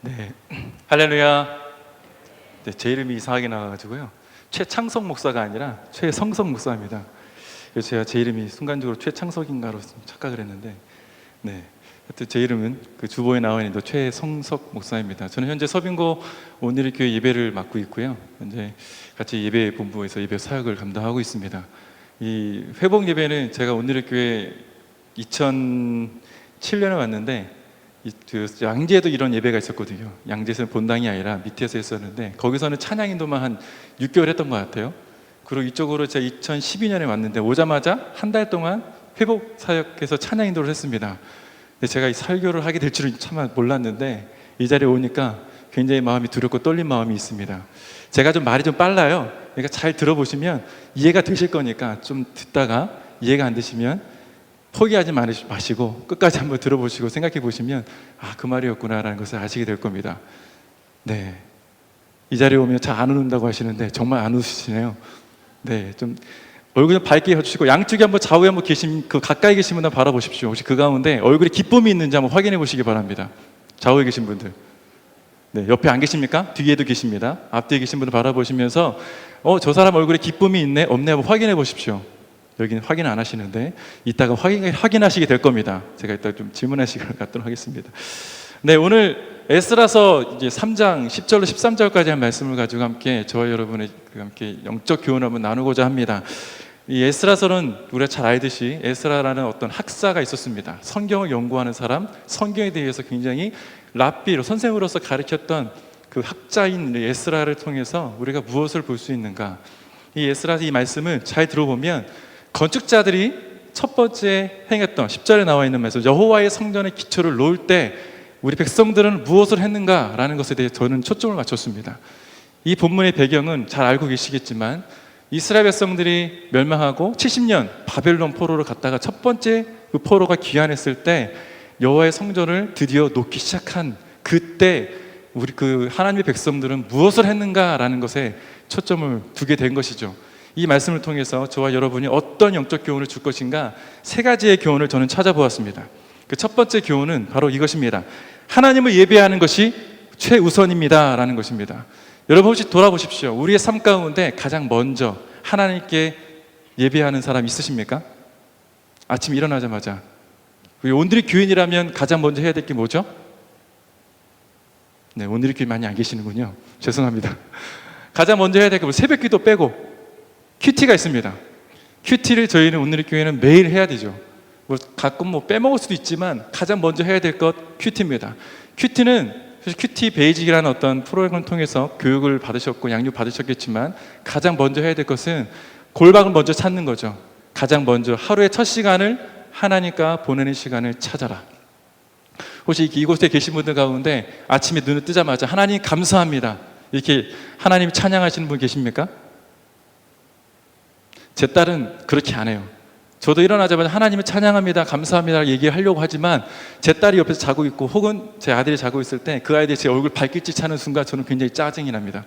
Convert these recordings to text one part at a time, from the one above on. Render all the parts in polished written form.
네, 할렐루야. 네, 제 이름이 이상하게 나와가지고요. 최창석 목사가 아니라 최성석 목사입니다. 그래서 제가 제 이름이 순간적으로 최창석인가로 착각을 했는데, 네, 하여튼 제 이름은 그 주보에 나와 있는 최성석 목사입니다. 저는 현재 서빙고 온누리 교회 예배를 맡고 있고요. 현재 같이 예배 본부에서 예배 사역을 감당하고 있습니다. 이 회복 예배는 제가 온누리 교회 2007년에 왔는데, 양재에도 이런 예배가 있었거든요. 양재에서는 본당이 아니라 밑에서 했었는데, 거기서는 찬양 인도만 한 6개월 했던 것 같아요. 그리고 이쪽으로 제가 2012년에 왔는데, 오자마자 한 달 동안 회복 사역해서 찬양 인도를 했습니다. 근데 제가 이 설교를 하게 될 줄은 참 몰랐는데, 이 자리에 오니까 굉장히 마음이 두렵고 떨린 마음이 있습니다. 제가 좀 말이 좀 빨라요. 그러니까 잘 들어보시면 이해가 되실 거니까, 좀 듣다가 이해가 안 되시면 포기하지 마시고 끝까지 한번 들어보시고 생각해 보시면, 그 말이었구나라는 것을 아시게 될 겁니다. 네, 이 자리에 오면 잘 안 웃는다고 하시는데 정말 안 웃으시네요. 네, 좀 얼굴 좀 밝게 해주시고, 양쪽에 한번 좌우에 한번 가까이 계신 분들 바라보십시오. 혹시 그 가운데 얼굴에 기쁨이 있는지 한번 확인해 보시기 바랍니다. 좌우에 계신 분들. 네, 옆에 안 계십니까? 뒤에도 계십니다. 앞뒤에 계신 분들 바라보시면서 저 사람 얼굴에 기쁨이 있네 없네 한번 확인해 보십시오. 여기는 확인 안 하시는데 이따가 확인하시게 될 겁니다. 제가 이따 좀 질문할 시간을 갖도록 하겠습니다. 네, 오늘 에스라서 이제 3장 10절로 13절까지 한 말씀을 가지고 함께 저와 여러분의 함께 영적 교훈을 한번 나누고자 합니다. 이 에스라서는 우리가 잘 알듯이 에스라라는 어떤 학사가 있었습니다. 성경을 연구하는 사람, 성경에 대해서 굉장히 랍비로 선생으로서 가르쳤던 그 학자인 에스라를 통해서 우리가 무엇을 볼 수 있는가? 이 에스라 이 말씀을 잘 들어보면, 건축자들이 첫 번째 행했던 10절에 나와 있는 말씀, 여호와의 성전의 기초를 놓을 때 우리 백성들은 무엇을 했는가라는 것에 대해 저는 초점을 맞췄습니다. 이 본문의 배경은 잘 알고 계시겠지만, 이스라엘 백성들이 멸망하고 70년 바벨론 포로를 갔다가 첫 번째 그 포로가 귀환했을 때 여호와의 성전을 드디어 놓기 시작한 그때 우리 그 하나님의 백성들은 무엇을 했는가라는 것에 초점을 두게 된 것이죠. 이 말씀을 통해서 저와 여러분이 어떤 영적 교훈을 줄 것인가, 세 가지의 교훈을 저는 찾아보았습니다. 그 첫 번째 교훈은 바로 이것입니다. 하나님을 예배하는 것이 최우선입니다 라는 것입니다. 여러분 혹시 돌아보십시오. 우리의 삶 가운데 가장 먼저 하나님께 예배하는 사람 있으십니까? 아침 일어나자마자 온누리 교인이라면 가장 먼저 해야 될 게 뭐죠? 네, 온누리 교인 많이 안 계시는군요. 죄송합니다. 가장 먼저 해야 될 게 새벽 기도 빼고 큐티가 있습니다. 큐티를 저희는 온누리 교회는 매일 해야 되죠. 가끔 빼먹을 수도 있지만 가장 먼저 해야 될 것 큐티입니다. 큐티는 큐티 베이직이라는 어떤 프로그램을 통해서 교육을 받으셨고 양육 받으셨겠지만, 가장 먼저 해야 될 것은 골방을 먼저 찾는 거죠. 가장 먼저 하루의 첫 시간을 하나님과 보내는 시간을 찾아라. 혹시 이곳에 계신 분들 가운데 아침에 눈을 뜨자마자 하나님 감사합니다 이렇게 하나님 찬양하시는 분 계십니까? 제 딸은 그렇게 안 해요. 저도 일어나자마자 하나님을 찬양합니다, 감사합니다 얘기하려고 하지만, 제 딸이 옆에서 자고 있고 혹은 제 아들이 자고 있을 때 그 아이들이 제 얼굴 발길짓 하는 순간 저는 굉장히 짜증이 납니다.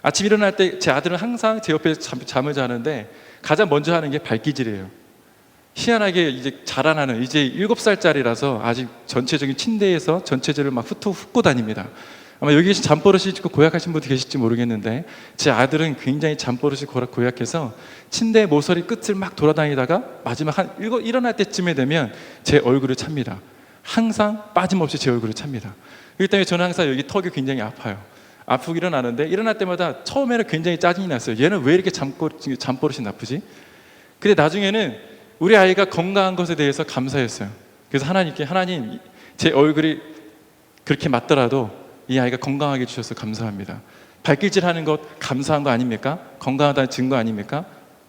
아침 일어날 때 제 아들은 항상 제 옆에 잠을 자는데 가장 먼저 하는 게 발기질이에요. 희한하게 이제 자라나는, 이제 7살짜리라서 아직 전체적인 침대에서 전체적으로 막 훑고 다닙니다. 아마 여기 계신 잠버릇이 고약하신 분도 계실지 모르겠는데, 제 아들은 굉장히 잠버릇이 고약해서 침대 모서리 끝을 막 돌아다니다가 마지막 일어날 때쯤에 되면 제 얼굴을 찹니다. 항상 빠짐없이 제 얼굴을 찹니다. 그렇기 때문에 저는 항상 여기 턱이 굉장히 아파요. 아프고 일어나는데, 일어날 때마다 처음에는 굉장히 짜증이 났어요. 얘는 왜 이렇게 잠버릇이 나쁘지? 근데 나중에는 우리 아이가 건강한 것에 대해서 감사했어요. 그래서 하나님께, 하나님 제 얼굴이 그렇게 맞더라도 이 아이가 건강하게 해주셔서 감사합니다. 발길질하는 것 감사한 거 아닙니까? 건강하다는 증거 아닙니까?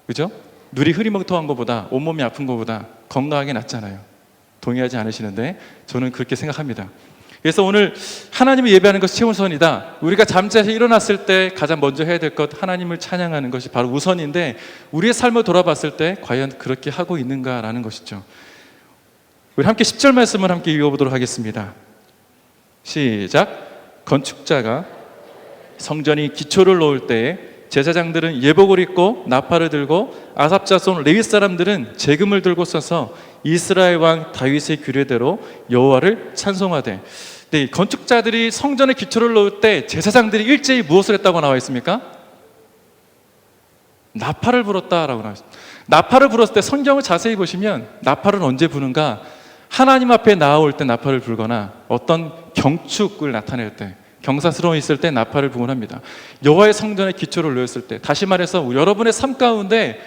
그죠? 눈이 흐리멍텅한 것보다, 온몸이 아픈 것보다 건강하게 낫잖아요. 동의하지 않으시는데 저는 그렇게 생각합니다. 그래서 오늘 하나님을 예배하는 것이 최우선이다. 우리가 잠자서 일어났을 때 가장 먼저 해야 될 것, 하나님을 찬양하는 것이 바로 우선인데, 우리의 삶을 돌아봤을 때 과연 그렇게 하고 있는가라는 것이죠. 우리 함께 10절 말씀을 함께 읽어보도록 하겠습니다. 시작. 건축자가 성전이 기초를 놓을 때에 제사장들은 예복을 입고 나팔을 들고, 아삽 자손 레위 사람들은 재금을 들고 서서 이스라엘 왕 다윗의 규례대로 여호와를 찬송하되. 네, 건축자들이 성전의 기초를 놓을 때 제사장들이 일제히 무엇을 했다고 나와 있습니까? 나팔을 불었다라고 나와 있습니다. 나팔을 불었을 때 성경을 자세히 보시면 나팔은 언제 부는가? 하나님 앞에 나올 때 나팔을 불거나 어떤 경축을 나타낼 때, 경사스러움이 있을 때 나팔을 부곤 합니다. 여호와의 성전의 기초를 놓였을 때, 다시 말해서 여러분의 삶 가운데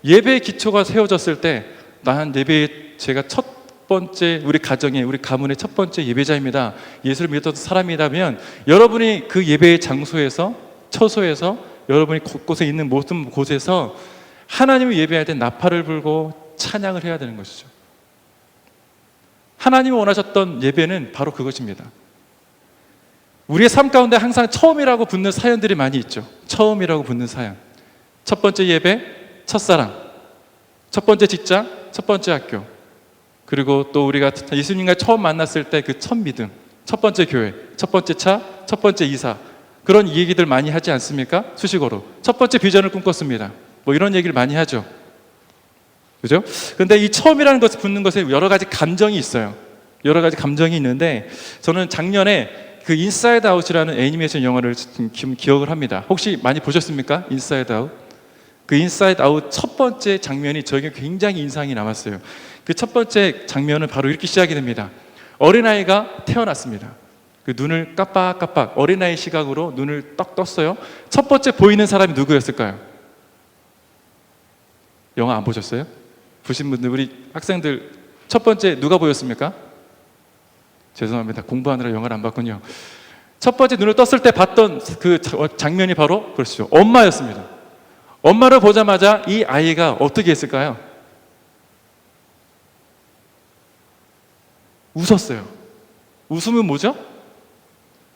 예배의 기초가 세워졌을 때, 난 예배의 제가 첫 번째, 우리 가정의, 우리 가문의 첫 번째 예배자입니다, 예수를 믿었던 사람이라면, 여러분이 그 예배의 장소에서, 처소에서, 여러분이 곳곳에 있는 모든 곳에서 하나님을 예배할 때 나팔을 불고 찬양을 해야 되는 것이죠. 하나님이 원하셨던 예배는 바로 그것입니다. 우리의 삶 가운데 항상 처음이라고 붙는 사연들이 많이 있죠. 처음이라고 붙는 사연. 첫 번째 예배, 첫사랑. 첫 번째 직장, 첫 번째 학교. 그리고 또 우리가 예수님과 처음 만났을 때 그 첫 믿음. 첫 번째 교회, 첫 번째 차, 첫 번째 이사. 그런 얘기들 많이 하지 않습니까? 수식어로. 첫 번째 비전을 꿈꿨습니다. 뭐 이런 얘기를 많이 하죠. 그죠? 그런데 이 처음이라는 것을 붙는 것에 여러 가지 감정이 있어요. 여러 가지 감정이 있는데, 저는 작년에 그 인사이드 아웃이라는 애니메이션 영화를 기억을 합니다. 혹시 많이 보셨습니까? 인사이드 아웃. 그 인사이드 아웃 첫 번째 장면이 저에게 굉장히 인상이 남았어요. 그 첫 번째 장면은 바로 이렇게 시작이 됩니다. 어린아이가 태어났습니다. 그 눈을 깜빡깜빡, 어린아이 시각으로 눈을 떡 떴어요. 첫 번째 보이는 사람이 누구였을까요? 영화 안 보셨어요? 보신 분들, 우리 학생들 첫 번째 누가 보였습니까? 죄송합니다. 공부하느라 영화를 안 봤군요. 첫 번째 눈을 떴을 때 봤던 그 장면이 바로 그렇죠. 엄마였습니다. 엄마를 보자마자 이 아이가 어떻게 했을까요? 웃었어요. 웃음은 뭐죠?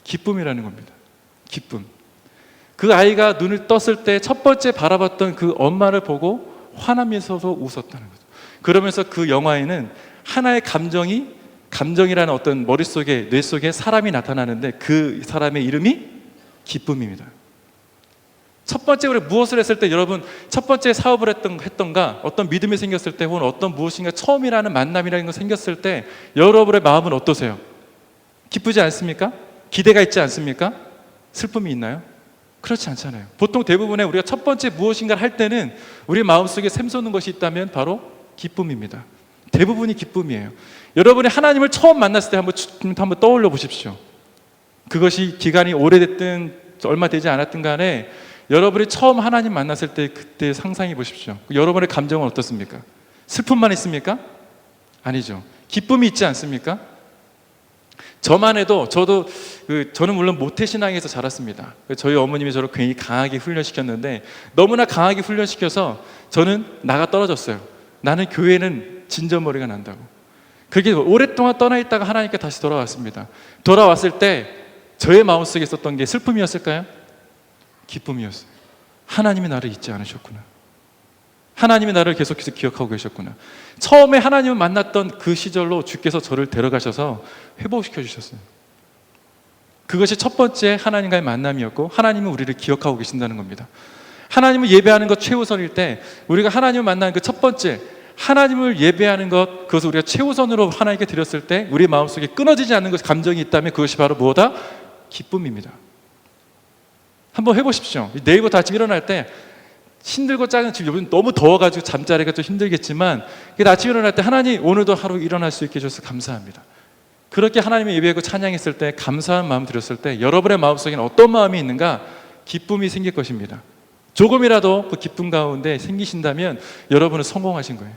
기쁨이라는 겁니다. 기쁨. 그 아이가 눈을 떴을 때 첫 번째 바라봤던 그 엄마를 보고 화나면서도 웃었다는 거죠. 그러면서 그 영화에는 하나의 감정이라는 어떤 머릿속에, 뇌 속에 사람이 나타나는데, 그 사람의 이름이 기쁨입니다. 첫 번째 우리 무엇을 했을 때, 여러분 첫 번째 사업을 했던가, 어떤 믿음이 생겼을 때, 혹은 어떤 무엇인가 처음이라는 만남이라는 거 생겼을 때 여러분의 마음은 어떠세요? 기쁘지 않습니까? 기대가 있지 않습니까? 슬픔이 있나요? 그렇지 않잖아요. 보통 대부분의 우리가 첫 번째 무엇인가를 할 때는 우리 마음속에 샘솟는 것이 있다면 바로 기쁨입니다. 대부분이 기쁨이에요. 여러분이 하나님을 처음 만났을 때 한번 떠올려 보십시오. 그것이 기간이 오래됐든 얼마 되지 않았든 간에 여러분이 처음 하나님 만났을 때 그때 상상해 보십시오. 여러분의 감정은 어떻습니까? 슬픔만 있습니까? 아니죠. 기쁨이 있지 않습니까? 저만 해도 저는 물론 모태신앙에서 자랐습니다. 저희 어머님이 저를 괜히 강하게 훈련시켰는데, 너무나 강하게 훈련시켜서 저는 나가 떨어졌어요. 나는 교회는 진저머리가 난다고. 그렇게 오랫동안 떠나 있다가 하나님께 다시 돌아왔습니다. 돌아왔을 때 저의 마음속에 있었던 게 슬픔이었을까요? 기쁨이었어요. 하나님이 나를 잊지 않으셨구나. 하나님이 나를 계속해서 기억하고 계셨구나. 처음에 하나님을 만났던 그 시절로 주께서 저를 데려가셔서 회복시켜 주셨어요. 그것이 첫 번째 하나님과의 만남이었고, 하나님은 우리를 기억하고 계신다는 겁니다. 하나님을 예배하는 것 최우선일 때, 우리가 하나님을 만나는 그 첫 번째 하나님을 예배하는 것, 그것을 우리가 최우선으로 하나님께 드렸을 때 우리 마음속에 끊어지지 않는 것, 감정이 있다면 그것이 바로 무엇이다? 기쁨입니다. 한번 해보십시오. 내일부터 아침 일어날 때 힘들고 작은, 지금 요즘 너무 더워가지고 잠자리가 좀 힘들겠지만, 아침 일어날 때 하나님 오늘도 하루 일어날 수 있게 해줘서 감사합니다. 그렇게 하나님의 예배하고 찬양했을 때, 감사한 마음 드렸을 때 여러분의 마음속에는 어떤 마음이 있는가? 기쁨이 생길 것입니다. 조금이라도 그 기쁨 가운데 생기신다면 여러분은 성공하신 거예요.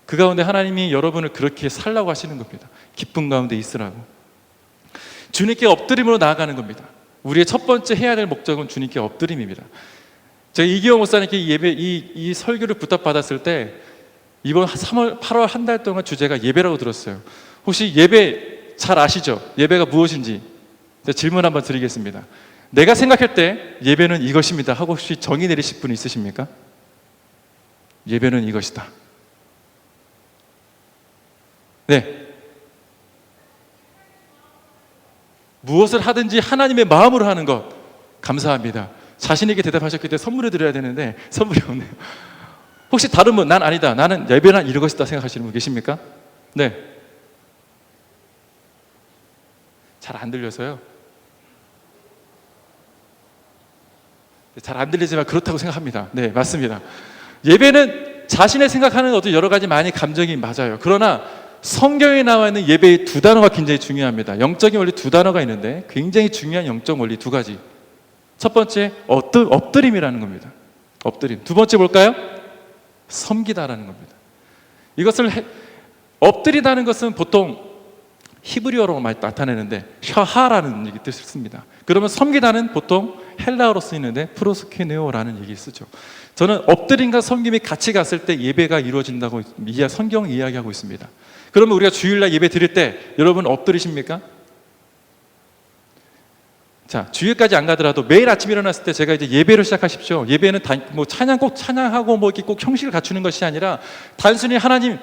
그 가운데 하나님이 여러분을 그렇게 살라고 하시는 겁니다. 기쁨 가운데 있으라고. 주님께 엎드림으로 나아가는 겁니다. 우리의 첫 번째 해야 될 목적은 주님께 엎드림입니다. 제가 이기호 목사님께 이 설교를 부탁받았을 때 이번 3월, 8월 한 달 동안 주제가 예배라고 들었어요. 혹시 예배 잘 아시죠? 예배가 무엇인지 질문 한번 드리겠습니다. 내가 생각할 때 예배는 이것입니다 하고 혹시 정의 내리실 분 있으십니까? 예배는 이것이다. 네. 무엇을 하든지 하나님의 마음으로 하는 것. 감사합니다. 자신 있게 대답하셨기 때문에 선물을 드려야 되는데 선물이 없네요. 혹시 다른 분, 난 아니다, 나는 예배는 이것이다 생각하시는 분 계십니까? 네. 잘 안 들려서요. 잘 안 들리지만 그렇다고 생각합니다. 네, 맞습니다. 예배는 자신의 생각하는 어떤 여러 가지 많이 감정이 맞아요. 그러나 성경에 나와 있는 예배의 두 단어가 굉장히 중요합니다. 영적인 원리 두 단어가 있는데 굉장히 중요한 영적 원리 두 가지. 첫 번째, 엎드림이라는 겁니다. 엎드림. 두 번째 뭘까요? 섬기다라는 겁니다. 엎드리다는 것은 보통 히브리어로 많이 나타내는데 샤하라는 얘기 뜻을 씁니다. 그러면 섬기다는 보통 헬라어로 쓰이는데 프로스키네오라는 얘기를 쓰죠. 저는 엎드림과 섬김이 같이 갔을 때 예배가 이루어진다고 성경 이야기하고 있습니다. 그러면 우리가 주일날 예배 드릴 때 여러분 엎드리십니까? 자, 주일까지 안 가더라도 매일 아침 일어났을 때 제가 이제 예배를 시작하십시오. 예배는 뭐 찬양 꼭 찬양하고 뭐 이렇게 꼭 형식을 갖추는 것이 아니라 단순히 하나님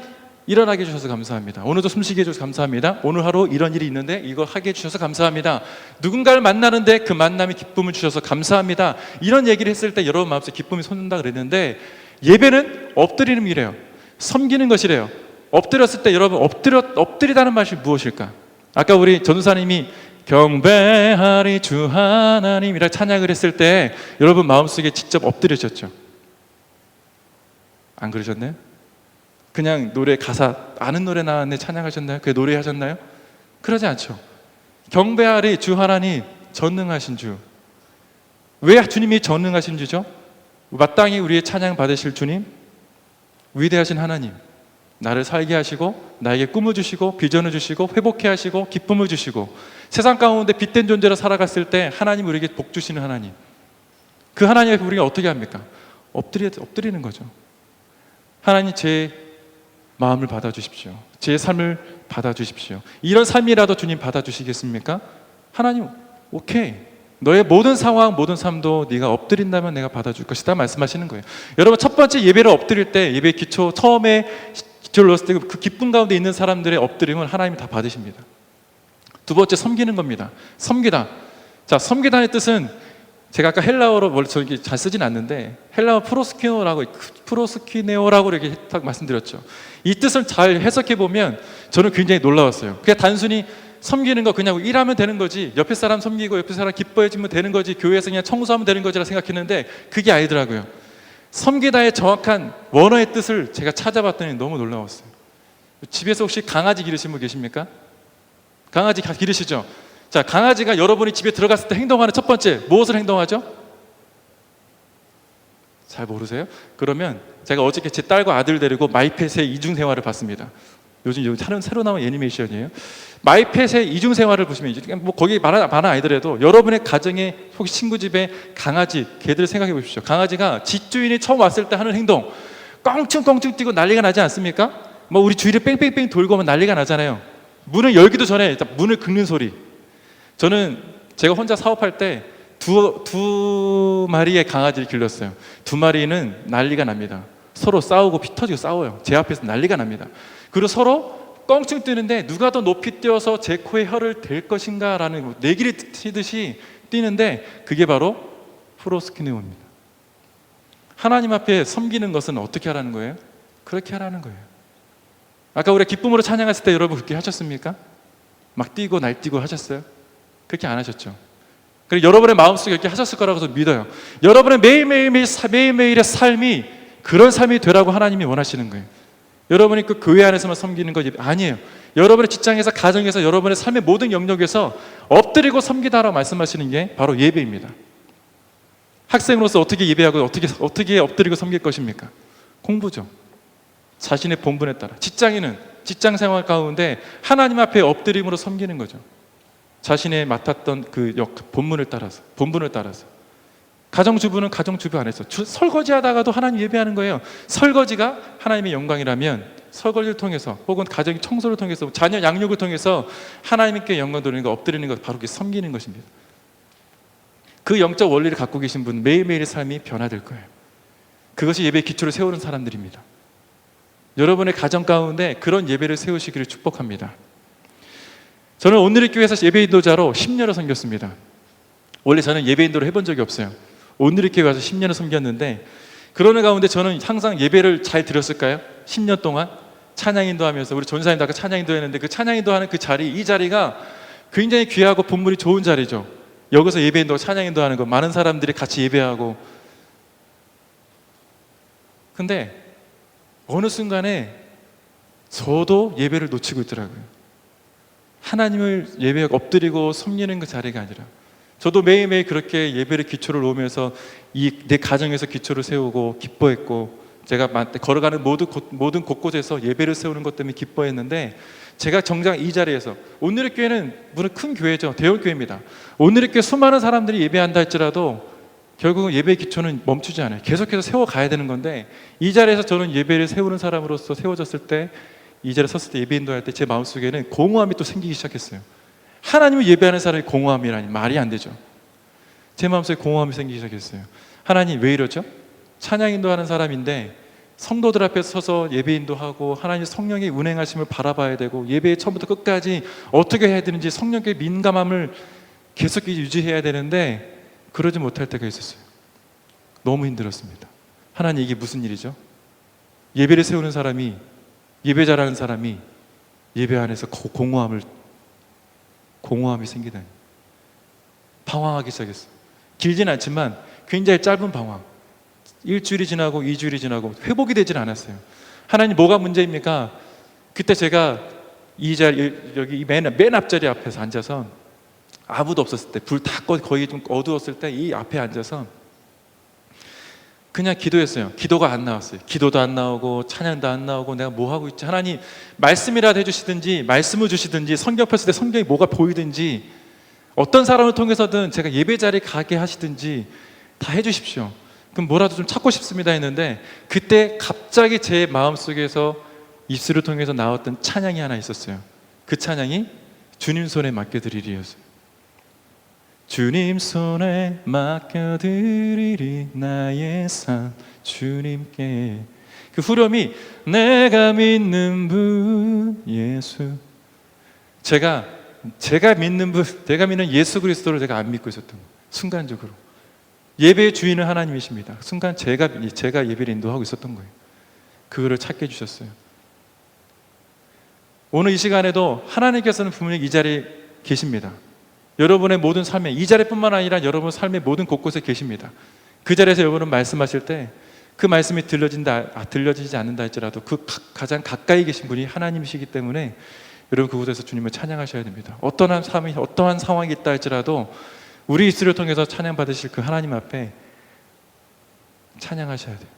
일어나게 해주셔서 감사합니다. 오늘도 숨쉬게 해주셔서 감사합니다. 오늘 하루 이런 일이 있는데 이걸 하게 해주셔서 감사합니다. 누군가를 만나는데 그 만남이 기쁨을 주셔서 감사합니다. 이런 얘기를 했을 때 여러분 마음속에 기쁨이 솟는다 그랬는데 예배는 엎드리는 일이래요. 섬기는 것이래요. 엎드렸을 때 여러분 엎드리다는 말이 무엇일까? 아까 우리 전도사님이 경배하리 주 하나님이라 찬양을 했을 때 여러분 마음속에 직접 엎드리셨죠? 안 그러셨나요? 그냥 노래 가사 아는 노래 나왔네 찬양하셨나요? 그 노래하셨나요? 그러지 않죠. 경배하리 주 하나님 전능하신 주. 왜 주님이 전능하신 주죠? 마땅히 우리의 찬양 받으실 주님, 위대하신 하나님, 나를 살게 하시고 나에게 꿈을 주시고 비전을 주시고 회복해 하시고 기쁨을 주시고 세상 가운데 빛된 존재로 살아갔을 때 하나님 우리에게 복 주시는 하나님. 그 하나님 앞에 우리가 어떻게 합니까? 엎드리는 거죠. 하나님 제 마음을 받아주십시오. 제 삶을 받아주십시오. 이런 삶이라도 주님 받아주시겠습니까? 하나님 오케이. 너의 모든 상황 모든 삶도 네가 엎드린다면 내가 받아줄 것이다 말씀하시는 거예요. 여러분 첫 번째 예배를 엎드릴 때 예배 기초 처음에 기초를 넣었을 때 그 기쁨 가운데 있는 사람들의 엎드림을 하나님이 다 받으십니다. 두 번째 섬기는 겁니다. 섬기다. 자, 섬기다의 뜻은 제가 아까 헬라어로 원래 저 잘 쓰진 않는데 헬라어 프로스키네오라고 이렇게 딱 말씀드렸죠. 이 뜻을 잘 해석해 보면 저는 굉장히 놀라웠어요. 그냥 단순히 섬기는 거 그냥 일하면 되는 거지, 옆에 사람 섬기고 옆에 사람 기뻐해주면 되는 거지, 교회에서 그냥 청소하면 되는 거지라 생각했는데 그게 아니더라고요. 섬기다의 정확한 원어의 뜻을 제가 찾아봤더니 너무 놀라웠어요. 집에서 혹시 강아지 기르신 분 계십니까? 강아지 기르시죠? 자, 강아지가 여러분이 집에 들어갔을 때 행동하는 첫 번째 무엇을 행동하죠? 잘 모르세요? 그러면 제가 어저께 제 딸과 아들 데리고 마이펫의 이중생활을 봤습니다. 요즘 새로 나온 애니메이션이에요. 마이펫의 이중생활을 보시면 뭐 거기 많은 아이들에도 여러분의 가정에 혹시 친구 집에 강아지 개들 생각해 보십시오. 강아지가 집주인이 처음 왔을 때 하는 행동 껑충껑충 뛰고 난리가 나지 않습니까? 뭐 우리 주위를 뺑뺑뺑 돌고 오면 난리가 나잖아요. 문을 열기도 전에 문을 긁는 소리. 저는 제가 혼자 사업할 때 두 마리의 강아지를 길렀어요. 두 마리는 난리가 납니다. 서로 싸우고 피 터지고 싸워요. 제 앞에서 난리가 납니다. 그리고 서로 껑충 뛰는데 누가 더 높이 뛰어서 제 코에 혀를 댈 것인가 라는 내기를 치듯이 뛰는데 그게 바로 프로스키네오입니다. 하나님 앞에 섬기는 것은 어떻게 하라는 거예요? 그렇게 하라는 거예요. 아까 우리가 기쁨으로 찬양했을 때 여러분 그렇게 하셨습니까? 막 뛰고 날뛰고 하셨어요? 그렇게 안 하셨죠. 그리고 여러분의 마음속에 이렇게 하셨을 거라고 믿어요. 여러분의 매일매일의 삶이 그런 삶이 되라고 하나님이 원하시는 거예요. 여러분이 그 교회 안에서만 섬기는 거 아니에요. 여러분의 직장에서 가정에서 여러분의 삶의 모든 영역에서 엎드리고 섬기다라고 말씀하시는 게 바로 예배입니다. 학생으로서 어떻게 예배하고 어떻게 엎드리고 섬길 것입니까? 공부죠. 자신의 본분에 따라. 직장인은 직장 생활 가운데 하나님 앞에 엎드림으로 섬기는 거죠. 자신의 맡았던 그 본분을 따라서. 가정주부는 가정주부 안에서 설거지 하다가도 하나님 예배하는 거예요. 설거지가 하나님의 영광이라면 설거지를 통해서 혹은 가정 청소를 통해서 자녀 양육을 통해서 하나님께 영광 돌리는 거 엎드리는 것 바로 그게 섬기는 것입니다. 그 영적 원리를 갖고 계신 분 매일매일의 삶이 변화될 거예요. 그것이 예배의 기초를 세우는 사람들입니다. 여러분의 가정 가운데 그런 예배를 세우시기를 축복합니다. 저는 온누리 교회에서 예배 인도자로 10년을 섬겼습니다. 원래 저는 예배 인도를 해본 적이 없어요. 온누리 교회 가서 10년을 섬겼는데 그러는 가운데 저는 항상 예배를 잘 드렸을까요? 10년 동안 찬양 인도하면서 우리 전사님도 아까 찬양 인도했는데 그 찬양 인도하는 그 자리, 이 자리가 굉장히 귀하고 본물이 좋은 자리죠. 여기서 예배인도 찬양인도 하는 거, 많은 사람들이 같이 예배하고. 근데 어느 순간에 저도 예배를 놓치고 있더라고요. 하나님을 예배에 엎드리고 섬기는 그 자리가 아니라, 저도 매일매일 그렇게 예배를 기초를 놓으면서 내 가정에서 기초를 세우고 기뻐했고, 제가 걸어가는 모든 곳곳에서 예배를 세우는 것 때문에 기뻐했는데, 제가 정작 이 자리에서, 오늘의 교회는 물론 큰 교회죠. 대형 교회입니다. 오늘의 교회 수많은 사람들이 예배한다 할지라도 결국은 예배의 기초는 멈추지 않아요. 계속해서 세워가야 되는 건데, 이 자리에서 저는 예배를 세우는 사람으로서 세워졌을 때, 이 자리에 섰을 때 예배 인도할 때 제 마음속에는 공허함이 또 생기기 시작했어요. 하나님을 예배하는 사람이 공허함이라니 말이 안 되죠. 제 마음속에 공허함이 생기기 시작했어요. 하나님 왜 이러죠? 찬양 인도하는 사람인데 성도들 앞에 서서 예배 인도하고 하나님 성령의 운행하심을 바라봐야 되고, 예배의 처음부터 끝까지 어떻게 해야 되는지 성령의 민감함을 계속 유지해야 되는데 그러지 못할 때가 있었어요. 너무 힘들었습니다. 하나님, 이게 무슨 일이죠? 예배를 세우는 사람이, 예배 잘하는 사람이 예배 안에서 공허함이 생기다니. 방황하기 시작했어요. 길진 않지만 굉장히 짧은 방황. 일주일이 지나고 2주일이 지나고 회복이 되질 않았어요. 하나님, 뭐가 문제입니까? 그때 제가 이 자리, 여기 맨 앞자리 앞에서 앉아서, 아무도 없었을 때, 불 다 꺼 거의 좀 어두웠을 때 이 앞에 앉아서 그냥 기도했어요. 기도가 안 나왔어요. 기도도 안 나오고 찬양도 안 나오고, 내가 뭐 하고 있지? 하나님, 말씀이라도 해주시든지, 말씀을 주시든지, 성경 폈을 때 성경이 뭐가 보이든지, 어떤 사람을 통해서든 제가 예배 자리에 가게 하시든지 다 해주십시오. 그럼 뭐라도 좀 찾고 싶습니다 했는데, 그때 갑자기 제 마음속에서 입술을 통해서 나왔던 찬양이 하나 있었어요. 그 찬양이 주님 손에 맡겨드리리였어요. 주님 손에 맡겨드리리 나의 삶 주님께. 그 후렴이 내가 믿는 분 예수. 제가 믿는 분, 내가 믿는 예수 그리스도를 제가 안 믿고 있었던 거예요. 순간적으로. 예배의 주인은 하나님이십니다. 순간 제가 예배를 인도하고 있었던 거예요. 그거를 찾게 해주셨어요. 오늘 이 시간에도 하나님께서는 분명히 이 자리에 계십니다. 여러분의 모든 삶에, 이 자리뿐만 아니라 여러분 삶의 모든 곳곳에 계십니다. 그 자리에서 여러분은 말씀하실 때 그 말씀이 들려지지 않는다 할지라도 그 가장 가까이 계신 분이 하나님이시기 때문에 여러분 그곳에서 주님을 찬양하셔야 됩니다. 어떠한 상황이 있다 할지라도 우리 입술을 통해서 찬양받으실 그 하나님 앞에 찬양하셔야 돼요.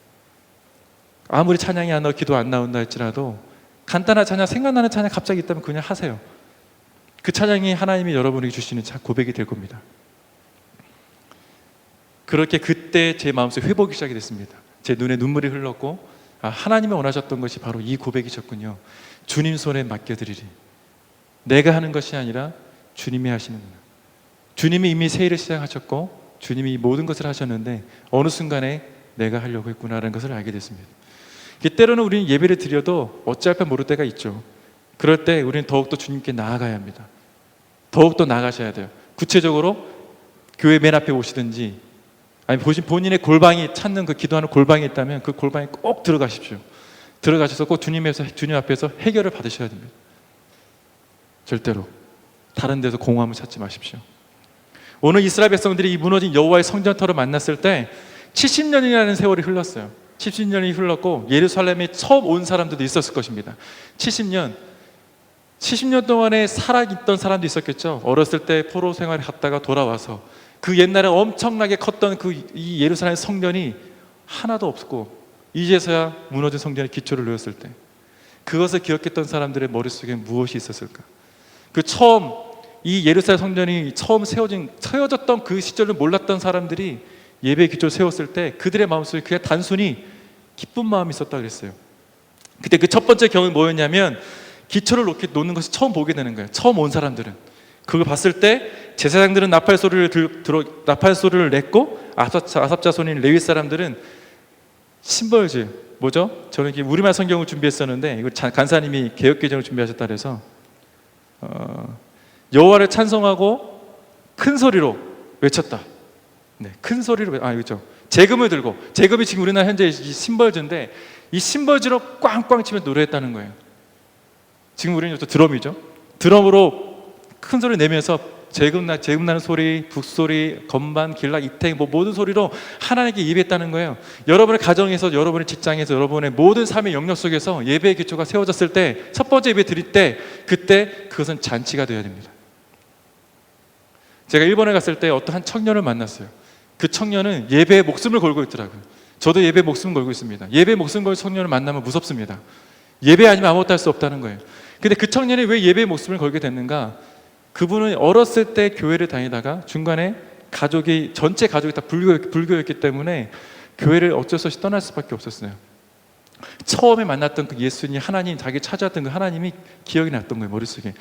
아무리 찬양이 안 나오고 기도 안 나온다 할지라도 간단한 찬양, 생각나는 찬양 갑자기 있다면 그냥 하세요. 그 찬양이 하나님이 여러분에게 주시는 고백이 될 겁니다. 그렇게 그때 제 마음속에 회복이 시작이 됐습니다. 제 눈에 눈물이 흘렀고, 하나님이 원하셨던 것이 바로 이 고백이셨군요. 주님 손에 맡겨드리리. 내가 하는 것이 아니라 주님이 하시는구나. 주님이 이미 새 일을 시작하셨고 주님이 모든 것을 하셨는데 어느 순간에 내가 하려고 했구나라는 것을 알게 됐습니다. 때로는 우리는 예배를 드려도 어찌할까 모를 때가 있죠. 그럴 때 우리는 더욱더 주님께 나아가야 합니다. 더욱더 나아가셔야 돼요. 구체적으로 교회 맨 앞에 오시든지, 아니 본인의 골방이 찾는 그 기도하는 골방이 있다면 그 골방에 꼭 들어가십시오. 들어가셔서 꼭 주님 앞에서 해결을 받으셔야 됩니다. 절대로 다른 데서 공허함을 찾지 마십시오. 오늘 이스라엘 백성들이 이 무너진 여호와의 성전터를 만났을 때 70년이라는 세월이 흘렀어요. 70년이 흘렀고 예루살렘에 처음 온 사람들도 있었을 것입니다. 70년 동안에 살아있던 사람도 있었겠죠. 어렸을 때 포로 생활에 갔다가 돌아와서 그 옛날에 엄청나게 컸던 이 예루살렘 성전이 하나도 없고 이제서야 무너진 성전의 기초를 놓였을 때 그것을 기억했던 사람들의 머릿속에 무엇이 있었을까? 그 처음 이 예루살렘 성전이 처음 세워졌던 그 시절을 몰랐던 사람들이 예배의 기초를 세웠을 때 그들의 마음속에 그냥 단순히 기쁜 마음이 있었다 그랬어요. 그때 그 첫 번째 경험이 뭐였냐면 기초를 놓는 것을 처음 보게 되는 거예요. 처음 온 사람들은 그걸 봤을 때 제사장들은 나팔 소리를 냈고 아삽 자손인 레위 사람들은 심벌즈 뭐죠? 저는 우리말 성경을 준비했었는데 이거 간사님이 개역개정을 준비하셨다 그래서 여호와를 찬송하고 큰 소리로 외쳤다. 네, 큰 소리로 그렇죠. 재금을 들고 재금이 지금 우리나라 현재 이 심벌즈인데 이 심벌즈로 꽝꽝 치면서 노래했다는 거예요. 지금 우리는 또 드럼이죠. 드럼으로 큰 소리 내면서 재금나는 소리, 북소리, 건반, 길락, 이탱 모든 소리로 하나님께 예배했다는 거예요. 여러분의 가정에서, 여러분의 직장에서, 여러분의 모든 삶의 영역 속에서 예배의 기초가 세워졌을 때, 첫 번째 예배 드릴 때, 그때 그것은 잔치가 되어야 됩니다. 제가 일본에 갔을 때 어떤 한 청년을 만났어요. 그 청년은 예배에 목숨을 걸고 있더라고요. 저도 예배에 목숨을 걸고 있습니다. 예배에 목숨 걸 청년을 만나면 무섭습니다. 예배 아니면 아무것도 할 수 없다는 거예요. 근데 그 청년이 왜 예배에 목숨을 걸게 됐는가? 그분은 어렸을 때 교회를 다니다가 중간에 전체 가족이 다 불교였기 때문에 교회를 어쩔 수 없이 떠날 수밖에 없었어요. 처음에 만났던 그 예수님, 하나님, 자기 찾아왔던 그 하나님이 기억이 났던 거예요. 머릿속에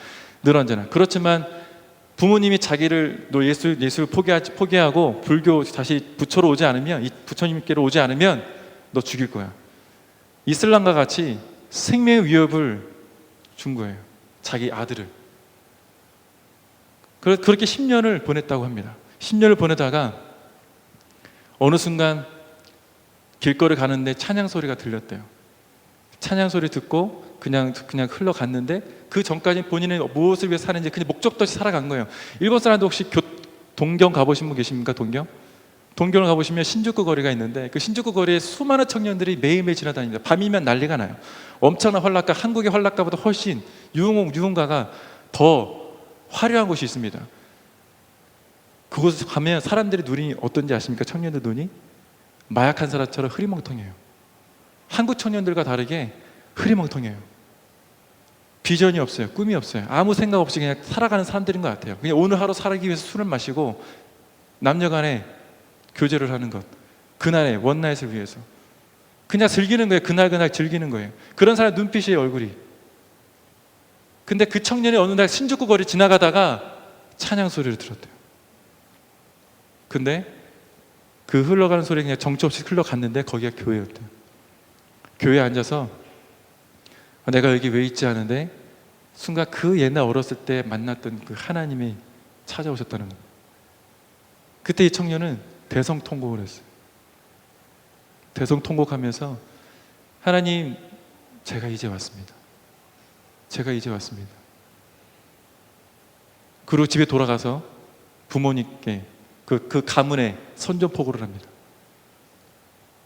늘 언제나. 그렇지만 부모님이 자기를 너 예수를 포기하고 불교 다시 부처로 오지 않으면, 이 부처님께로 오지 않으면 너 죽일 거야. 이슬람과 같이 생명의 위협을 준 거예요. 자기 아들을. 그렇게 10년을 보냈다고 합니다. 10년을 보내다가 어느 순간 길거리 가는데 찬양 소리가 들렸대요. 찬양 소리 듣고 그냥 흘러갔는데, 그 전까지 본인의 무엇을 위해 사는지 그냥 목적도 없이 살아간 거예요. 일본 사람들 혹시 동경 가보신 분 계십니까? 동경을 가보시면 신주쿠 거리가 있는데, 그 신주쿠 거리에 수많은 청년들이 매일매일 지나다닙니다. 밤이면 난리가 나요. 엄청난 활락가, 한국의 활락가보다 훨씬 유흥가가 더 화려한 곳이 있습니다. 그곳에 가면 사람들의 눈이 어떤지 아십니까? 청년들 눈이 마약한 사람처럼 흐리멍텅해요. 한국 청년들과 다르게 흐리멍텅해요. 비전이 없어요. 꿈이 없어요. 아무 생각 없이 그냥 살아가는 사람들인 것 같아요. 그냥 오늘 하루 살기 위해서 술을 마시고 남녀간에 교제를 하는 것, 그날의 원나잇을 위해서 그냥 즐기는 거예요. 그날 즐기는 거예요. 그런 사람 눈빛이에요, 얼굴이. 근데 그 청년이 어느 날 신주쿠 거리 지나가다가 찬양 소리를 들었대요. 근데 그 흘러가는 소리 그냥 정처 없이 흘러갔는데 거기가 교회였대요. 교회에 앉아서 내가 여기 왜 있지 하는데, 순간 그 옛날 어렸을 때 만났던 그 하나님이 찾아오셨다는 거예요. 그때 이 청년은 대성통곡을 했어요. 대성통곡하면서 하나님, 제가 이제 왔습니다. 그리고 집에 돌아가서 부모님께 그 가문에 선전포고를 합니다.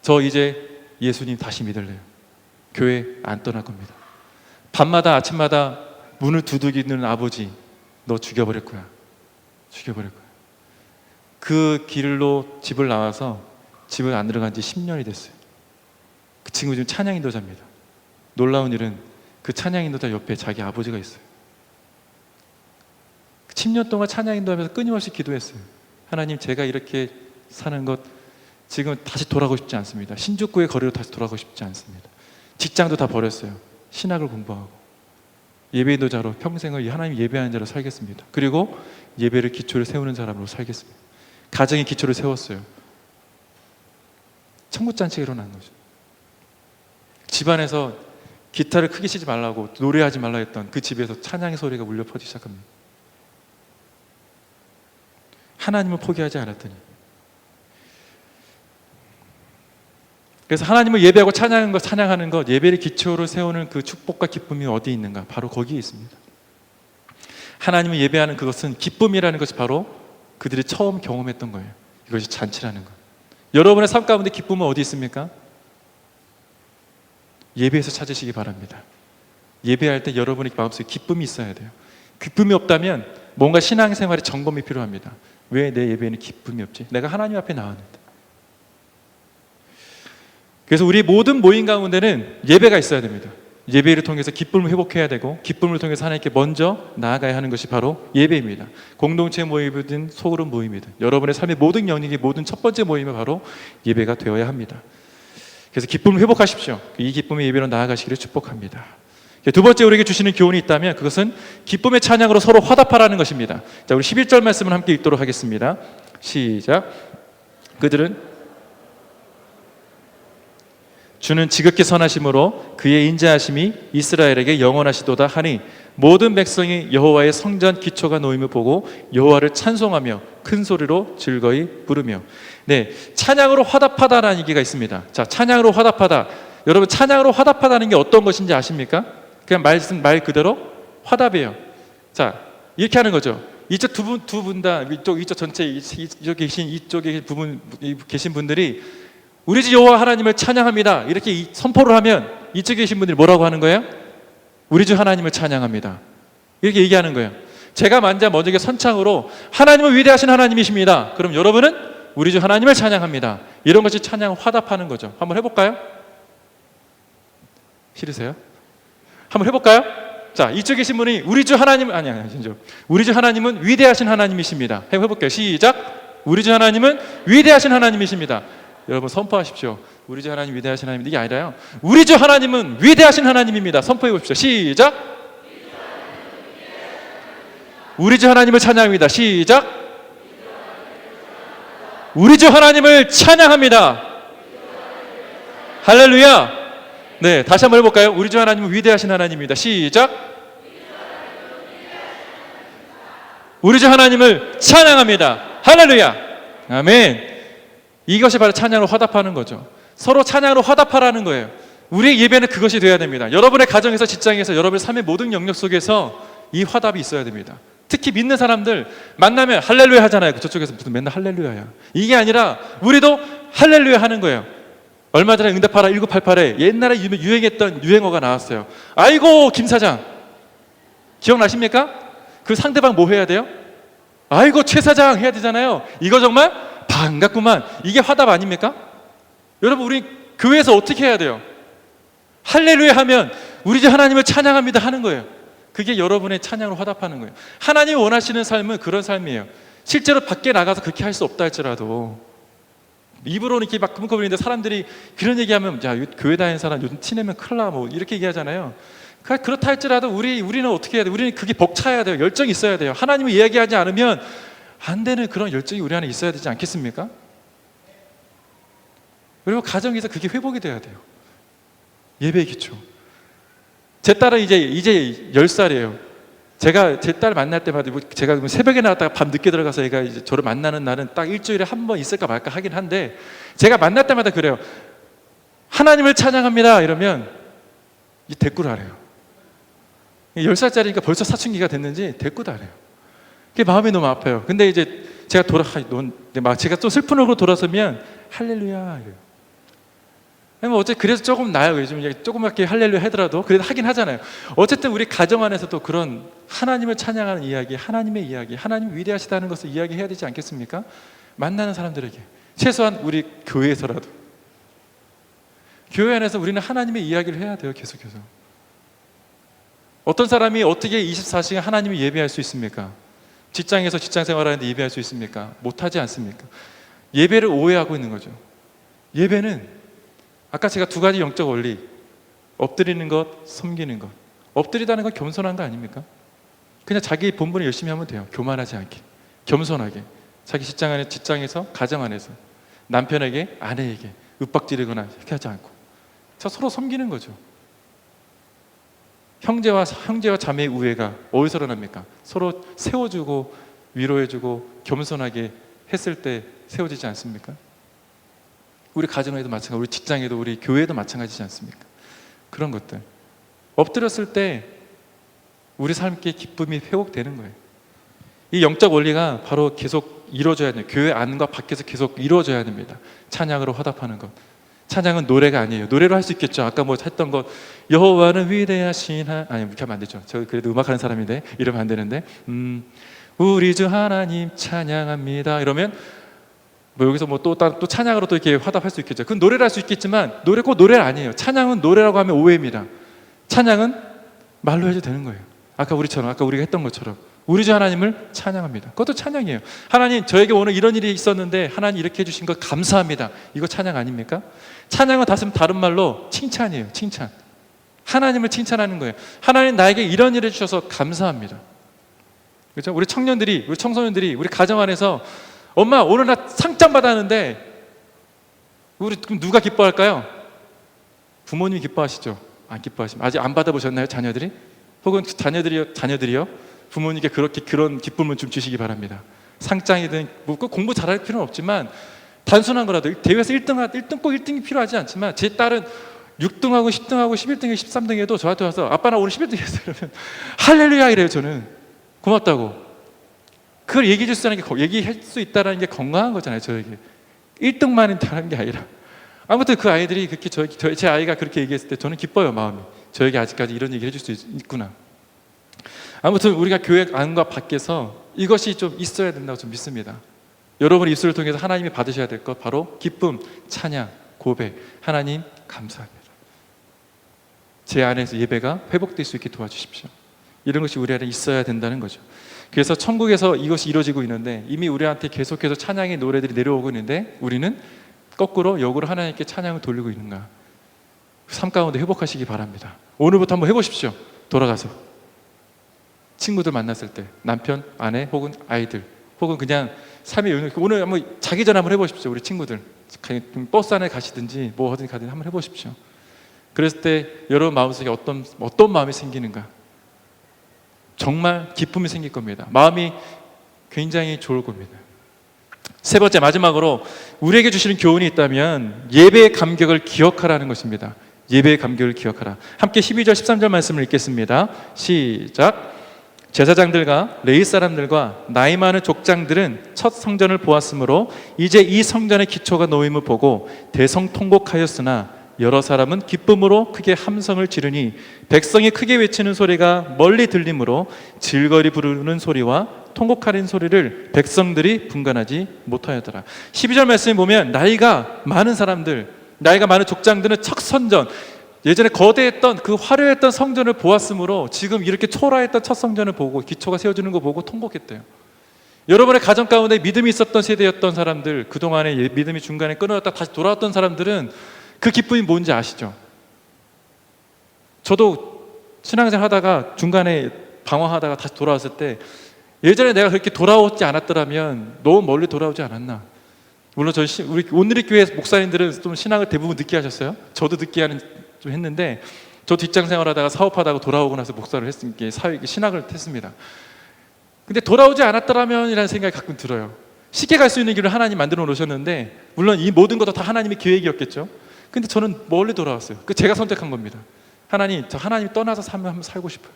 저 이제 예수님 다시 믿을래요. 교회 안 떠날 겁니다. 밤마다 아침마다 문을 두들기는 아버지, 너 죽여버릴 거야. 그 길로 집을 나와서 집을 안 들어간 지 10년이 됐어요. 그 친구 지금 찬양 인도자입니다. 놀라운 일은 그 찬양 인도자 옆에 자기 아버지가 있어요. 10년 동안 찬양 인도하면서 끊임없이 기도했어요. 하나님, 제가 이렇게 사는 것 지금 다시 돌아가고 싶지 않습니다. 신주쿠의 거리로 다시 돌아가고 싶지 않습니다. 직장도 다 버렸어요. 신학을 공부하고 예배 인도자로 평생을 하나님 예배하는 자로 살겠습니다. 그리고 예배를 기초를 세우는 사람으로 살겠습니다. 가정의 기초를 세웠어요. 청구잔치가 일어난 거죠. 집안에서 기타를 크게 치지 말라고, 노래하지 말라 했던 그 집에서 찬양의 소리가 울려 퍼지기 시작합니다. 하나님을 포기하지 않았더니. 그래서 하나님을 예배하고 찬양하는 것, 예배를 기초로 세우는 그 축복과 기쁨이 어디에 있는가? 바로 거기에 있습니다. 하나님을 예배하는 그것은 기쁨이라는 것이 바로 그들이 처음 경험했던 거예요. 이것이 잔치라는 것. 여러분의 삶 가운데 기쁨은 어디 있습니까? 예배에서 찾으시기 바랍니다. 예배할 때 여러분의 마음속에 기쁨이 있어야 돼요. 기쁨이 없다면 뭔가 신앙생활에 점검이 필요합니다. 왜 내 예배에는 기쁨이 없지? 내가 하나님 앞에 나왔는데. 그래서 우리 모든 모임 가운데는 예배가 있어야 됩니다. 예배를 통해서 기쁨을 회복해야 되고, 기쁨을 통해서 하나님께 먼저 나아가야 하는 것이 바로 예배입니다. 공동체 모임이든 소그룹 모임이든 여러분의 삶의 모든 영역의 모든 첫 번째 모임은 바로 예배가 되어야 합니다. 그래서 기쁨을 회복하십시오. 이 기쁨의 예배로 나아가시기를 축복합니다. 두 번째 우리에게 주시는 교훈이 있다면 그것은 기쁨의 찬양으로 서로 화답하라는 것입니다. 자, 우리 11절 말씀을 함께 읽도록 하겠습니다. 시작. 그들은 주는 지극히 선하심으로 그의 인자하심이 이스라엘에게 영원하시도다 하니 모든 백성이 여호와의 성전 기초가 놓임을 보고 여호와를 찬송하며 큰 소리로 즐거이 부르며. 네, 찬양으로 화답하다라는 얘기가 있습니다. 자, 찬양으로 화답하다. 여러분, 찬양으로 화답하다는 게 어떤 것인지 아십니까? 그냥 말 그대로 화답이에요. 자, 이렇게 하는 거죠. 이쪽 두 분 다, 이쪽 전체 이쪽에 계신 분들이 우리 주 여호와 하나님을 찬양합니다. 이렇게 선포를 하면 이쪽에 계신 분들이 뭐라고 하는 거예요? 우리 주 하나님을 찬양합니다. 이렇게 얘기하는 거예요. 제가 먼저 선창으로 하나님은 위대하신 하나님이십니다. 그럼 여러분은 우리 주 하나님을 찬양합니다. 이런 것이 찬양을 화답하는 거죠. 한번 해볼까요? 싫으세요? 한번 해볼까요? 자, 이쪽에 계신 분이 우리 주 하나님, 우리 주 하나님은 위대하신 하나님이십니다. 해볼게요. 시작. 우리 주 하나님은 위대하신 하나님이십니다. 여러분 선포하십시오. 우리 주 하나님 위대하신 하나님. 이게 아니라요. 우리 주 하나님은 위대하신 하나님입니다. 선포해 보십시오. 시작. 우리 주 하나님을 찬양합니다. 시작. 우리 주 하나님을 찬양합니다. 할렐루야. 네, 다시 한번 해볼까요? 우리 주 하나님은 위대하신 하나님입니다. 시작. 우리 주 하나님을 찬양합니다. 할렐루야. 아멘. 이것이 바로 찬양으로 화답하는 거죠. 서로 찬양으로 화답하라는 거예요. 우리의 예배는 그것이 되어야 됩니다. 여러분의 가정에서, 직장에서, 여러분의 삶의 모든 영역 속에서 이 화답이 있어야 됩니다. 특히 믿는 사람들 만나면 할렐루야 하잖아요. 저쪽에서 무슨 맨날 할렐루야야. 이게 아니라 우리도 할렐루야 하는 거예요. 얼마 전에 응답하라 1988에 옛날에 유행했던 유행어가 나왔어요. 아이고 김 사장 기억나십니까? 그 상대방 뭐 해야 돼요? 아이고 최 사장 해야 되잖아요. 이거 정말 반갑구만. 이게 화답 아닙니까? 여러분 우리 교회에서 어떻게 해야 돼요? 할렐루야 하면 우리 주 하나님을 찬양합니다 하는 거예요. 그게 여러분의 찬양으로 화답하는 거예요. 하나님이 원하시는 삶은 그런 삶이에요. 실제로 밖에 나가서 그렇게 할 수 없다 할지라도 입으로는 이렇게 막 금커버리는데 사람들이 그런 얘기하면 야 교회 다니는 사람 요즘 티내면 큰일 나 뭐 이렇게 얘기하잖아요. 그렇다 할지라도 우리는 어떻게 해야 돼요? 우리는 그게 벅차야 돼요. 열정이 있어야 돼요. 하나님을 이야기하지 않으면 안 되는 그런 열정이 우리 안에 있어야 되지 않겠습니까? 그리고 가정에서 그게 회복이 돼야 돼요. 예배의 기초. 제 딸은 이제 10살이에요. 제가 제 딸 만날 때마다 제가 새벽에 나갔다가 밤 늦게 들어가서 얘가 이제 저를 만나는 날은 딱 일주일에 한 번 있을까 말까 하긴 한데 제가 만날 때마다 그래요. 하나님을 찬양합니다 이러면 이 대꾸를 하래요. 10살짜리니까 벌써 사춘기가 됐는지 대꾸도 하래요. 그게 마음이 너무 아파요. 근데 이제 제가 제가 좀 슬픈 얼굴로 돌아서면 할렐루야 이래요. 어째 그래서 조금 나아요. 요즘 조그맣게 할렐루야 하더라도 그래도 하긴 하잖아요. 어쨌든 우리 가정 안에서도 그런 하나님을 찬양하는 이야기, 하나님의 이야기, 하나님 위대하시다는 것을 이야기해야 되지 않겠습니까? 만나는 사람들에게 최소한 우리 교회에서라도 교회 안에서 우리는 하나님의 이야기를 해야 돼요. 계속해서. 어떤 사람이 어떻게 24시간 하나님을 예배할 수 있습니까? 직장에서 직장 생활하는데 예배할 수 있습니까? 못하지 않습니까? 예배를 오해하고 있는 거죠. 예배는 아까 제가 두 가지 영적 원리, 엎드리는 것, 섬기는 것. 엎드리다는 건 겸손한 거 아닙니까? 그냥 자기 본분을 열심히 하면 돼요. 교만하지 않게, 겸손하게. 자기 직장에서, 가정 안에서 남편에게, 아내에게 윽박지르거나 이렇게 하지 않고 서로 섬기는 거죠. 형제와 자매의 우애가 어디서 일어납니까? 서로 세워주고 위로해주고 겸손하게 했을 때 세워지지 않습니까? 우리 가정에도 마찬가지, 우리 직장에도, 우리 교회도 마찬가지지 않습니까? 그런 것들 엎드렸을 때 우리 삶께 기쁨이 회복되는 거예요. 이 영적 원리가 바로 계속 이루어져야 돼요. 교회 안과 밖에서 계속 이루어져야 됩니다. 찬양으로 화답하는 것. 찬양은 노래가 아니에요. 노래로 할 수 있겠죠. 아까 뭐 했던 것 여호와는 위대하신 아니 이렇게 하면 안 되죠. 저 그래도 음악하는 사람인데 이러면 안 되는데 우리 주 하나님 찬양합니다 이러면 뭐 여기서 뭐 또 찬양으로 또 이렇게 화답할 수 있겠죠. 그건 노래를 할 수 있겠지만 꼭 노래는 아니에요. 찬양은 노래라고 하면 오해입니다. 찬양은 말로 해도 되는 거예요. 아까 우리가 했던 것처럼 우리 주 하나님을 찬양합니다. 그것도 찬양이에요. 하나님 저에게 오늘 이런 일이 있었는데 하나님 이렇게 해주신 것 감사합니다. 이거 찬양 아닙니까? 찬양은 다른 말로 칭찬이에요. 칭찬. 하나님을 칭찬하는 거예요. 하나님 나에게 이런 일을 해주셔서 감사합니다. 그렇죠? 우리 청년들이, 우리 청소년들이 우리 가정 안에서 엄마 오늘 나 상장 받았는데 우리 그럼 누가 기뻐할까요? 부모님이 기뻐하시죠? 안 기뻐하시면 아직 안 받아보셨나요? 자녀들이? 혹은 자녀들이요? 부모님께 그런 기쁨을 좀 주시기 바랍니다. 상장이든 뭐 공부 잘할 필요는 없지만 단순한 거라도 대회에서 1등 꼭 1등이 필요하지 않지만 제 딸은 6등하고 10등하고 11등에 13등에도 저한테 와서 아빠 나 오늘 11등 했어요. 그러면 할렐루야 이래요. 저는 고맙다고. 그걸 얘기해 줄 수 있는 게, 얘기할 수 있다는 게 건강한 거잖아요. 저에게 1등만이 다른 게 아니라. 아무튼 그 아이들이 그렇게 제 아이가 그렇게 얘기했을 때 저는 기뻐요. 마음이. 저에게 아직까지 이런 얘기를 해줄 수 있구나. 아무튼 우리가 교회 안과 밖에서 이것이 좀 있어야 된다고 좀 믿습니다. 여러분의 입술을 통해서 하나님이 받으셔야 될 것, 바로 기쁨, 찬양, 고백. 하나님 감사합니다. 제 안에서 예배가 회복될 수 있게 도와주십시오. 이런 것이 우리 안에 있어야 된다는 거죠. 그래서 천국에서 이것이 이루어지고 있는데, 이미 우리한테 계속해서 찬양의 노래들이 내려오고 있는데, 우리는 거꾸로 역으로 하나님께 찬양을 돌리고 있는가. 삶 가운데 회복하시기 바랍니다. 오늘부터 한번 해보십시오. 돌아가서 친구들 만났을 때, 남편, 아내 혹은 아이들, 혹은 그냥 삶의 연휴, 오늘 한번 자기 전에 한번 해보십시오. 우리 친구들 버스 안에 가시든지 뭐 어디 가든지 한번 해보십시오. 그랬을 때 여러분 마음속에 어떤 마음이 생기는가. 정말 기쁨이 생길 겁니다. 마음이 굉장히 좋을 겁니다. 세 번째, 마지막으로 우리에게 주시는 교훈이 있다면 예배의 감격을 기억하라는 것입니다. 예배의 감격을 기억하라. 함께 12절 13절 말씀을 읽겠습니다. 시작. 제사장들과 레위 사람들과 나이 많은 족장들은 첫 성전을 보았으므로 이제 이 성전의 기초가 놓임을 보고 대성통곡하였으나 여러 사람은 기쁨으로 크게 함성을 지르니 백성이 크게 외치는 소리가 멀리 들리므로 질거리 부르는 소리와 통곡하는 소리를 백성들이 분간하지 못하였더라. 12절 말씀에 보면 나이가 많은 사람들, 나이가 많은 족장들은 첫 성전, 예전에 거대했던 그 화려했던 성전을 보았으므로 지금 이렇게 초라했던 첫 성전을 보고 기초가 세워지는 거 보고 통곡했대요. 여러분의 가정 가운데 믿음이 있었던 세대였던 사람들, 그동안에 믿음이 중간에 끊어졌다 다시 돌아왔던 사람들은 그 기쁨이 뭔지 아시죠? 저도 신앙생활 하다가 중간에 방황하다가 다시 돌아왔을 때, 예전에 내가 그렇게 돌아오지 않았더라면 너무 멀리 돌아오지 않았나. 물론 우리 오늘의 교회 목사님들은 좀 신앙을 대부분 늦게 하셨어요. 저도 늦게 좀 했는데, 저 뒷장 생활하다가 사업하다가 돌아오고 나서 목사를 했으니까 신학을 했습니다. 근데 돌아오지 않았더라면 이라는 생각이 가끔 들어요. 쉽게 갈 수 있는 길을 하나님 만들어 놓으셨는데, 물론 이 모든 것도 다 하나님의 계획이었겠죠. 근데 저는 멀리 돌아왔어요. 그 제가 선택한 겁니다. 하나님, 저 하나님 떠나서 한번 살고 싶어요.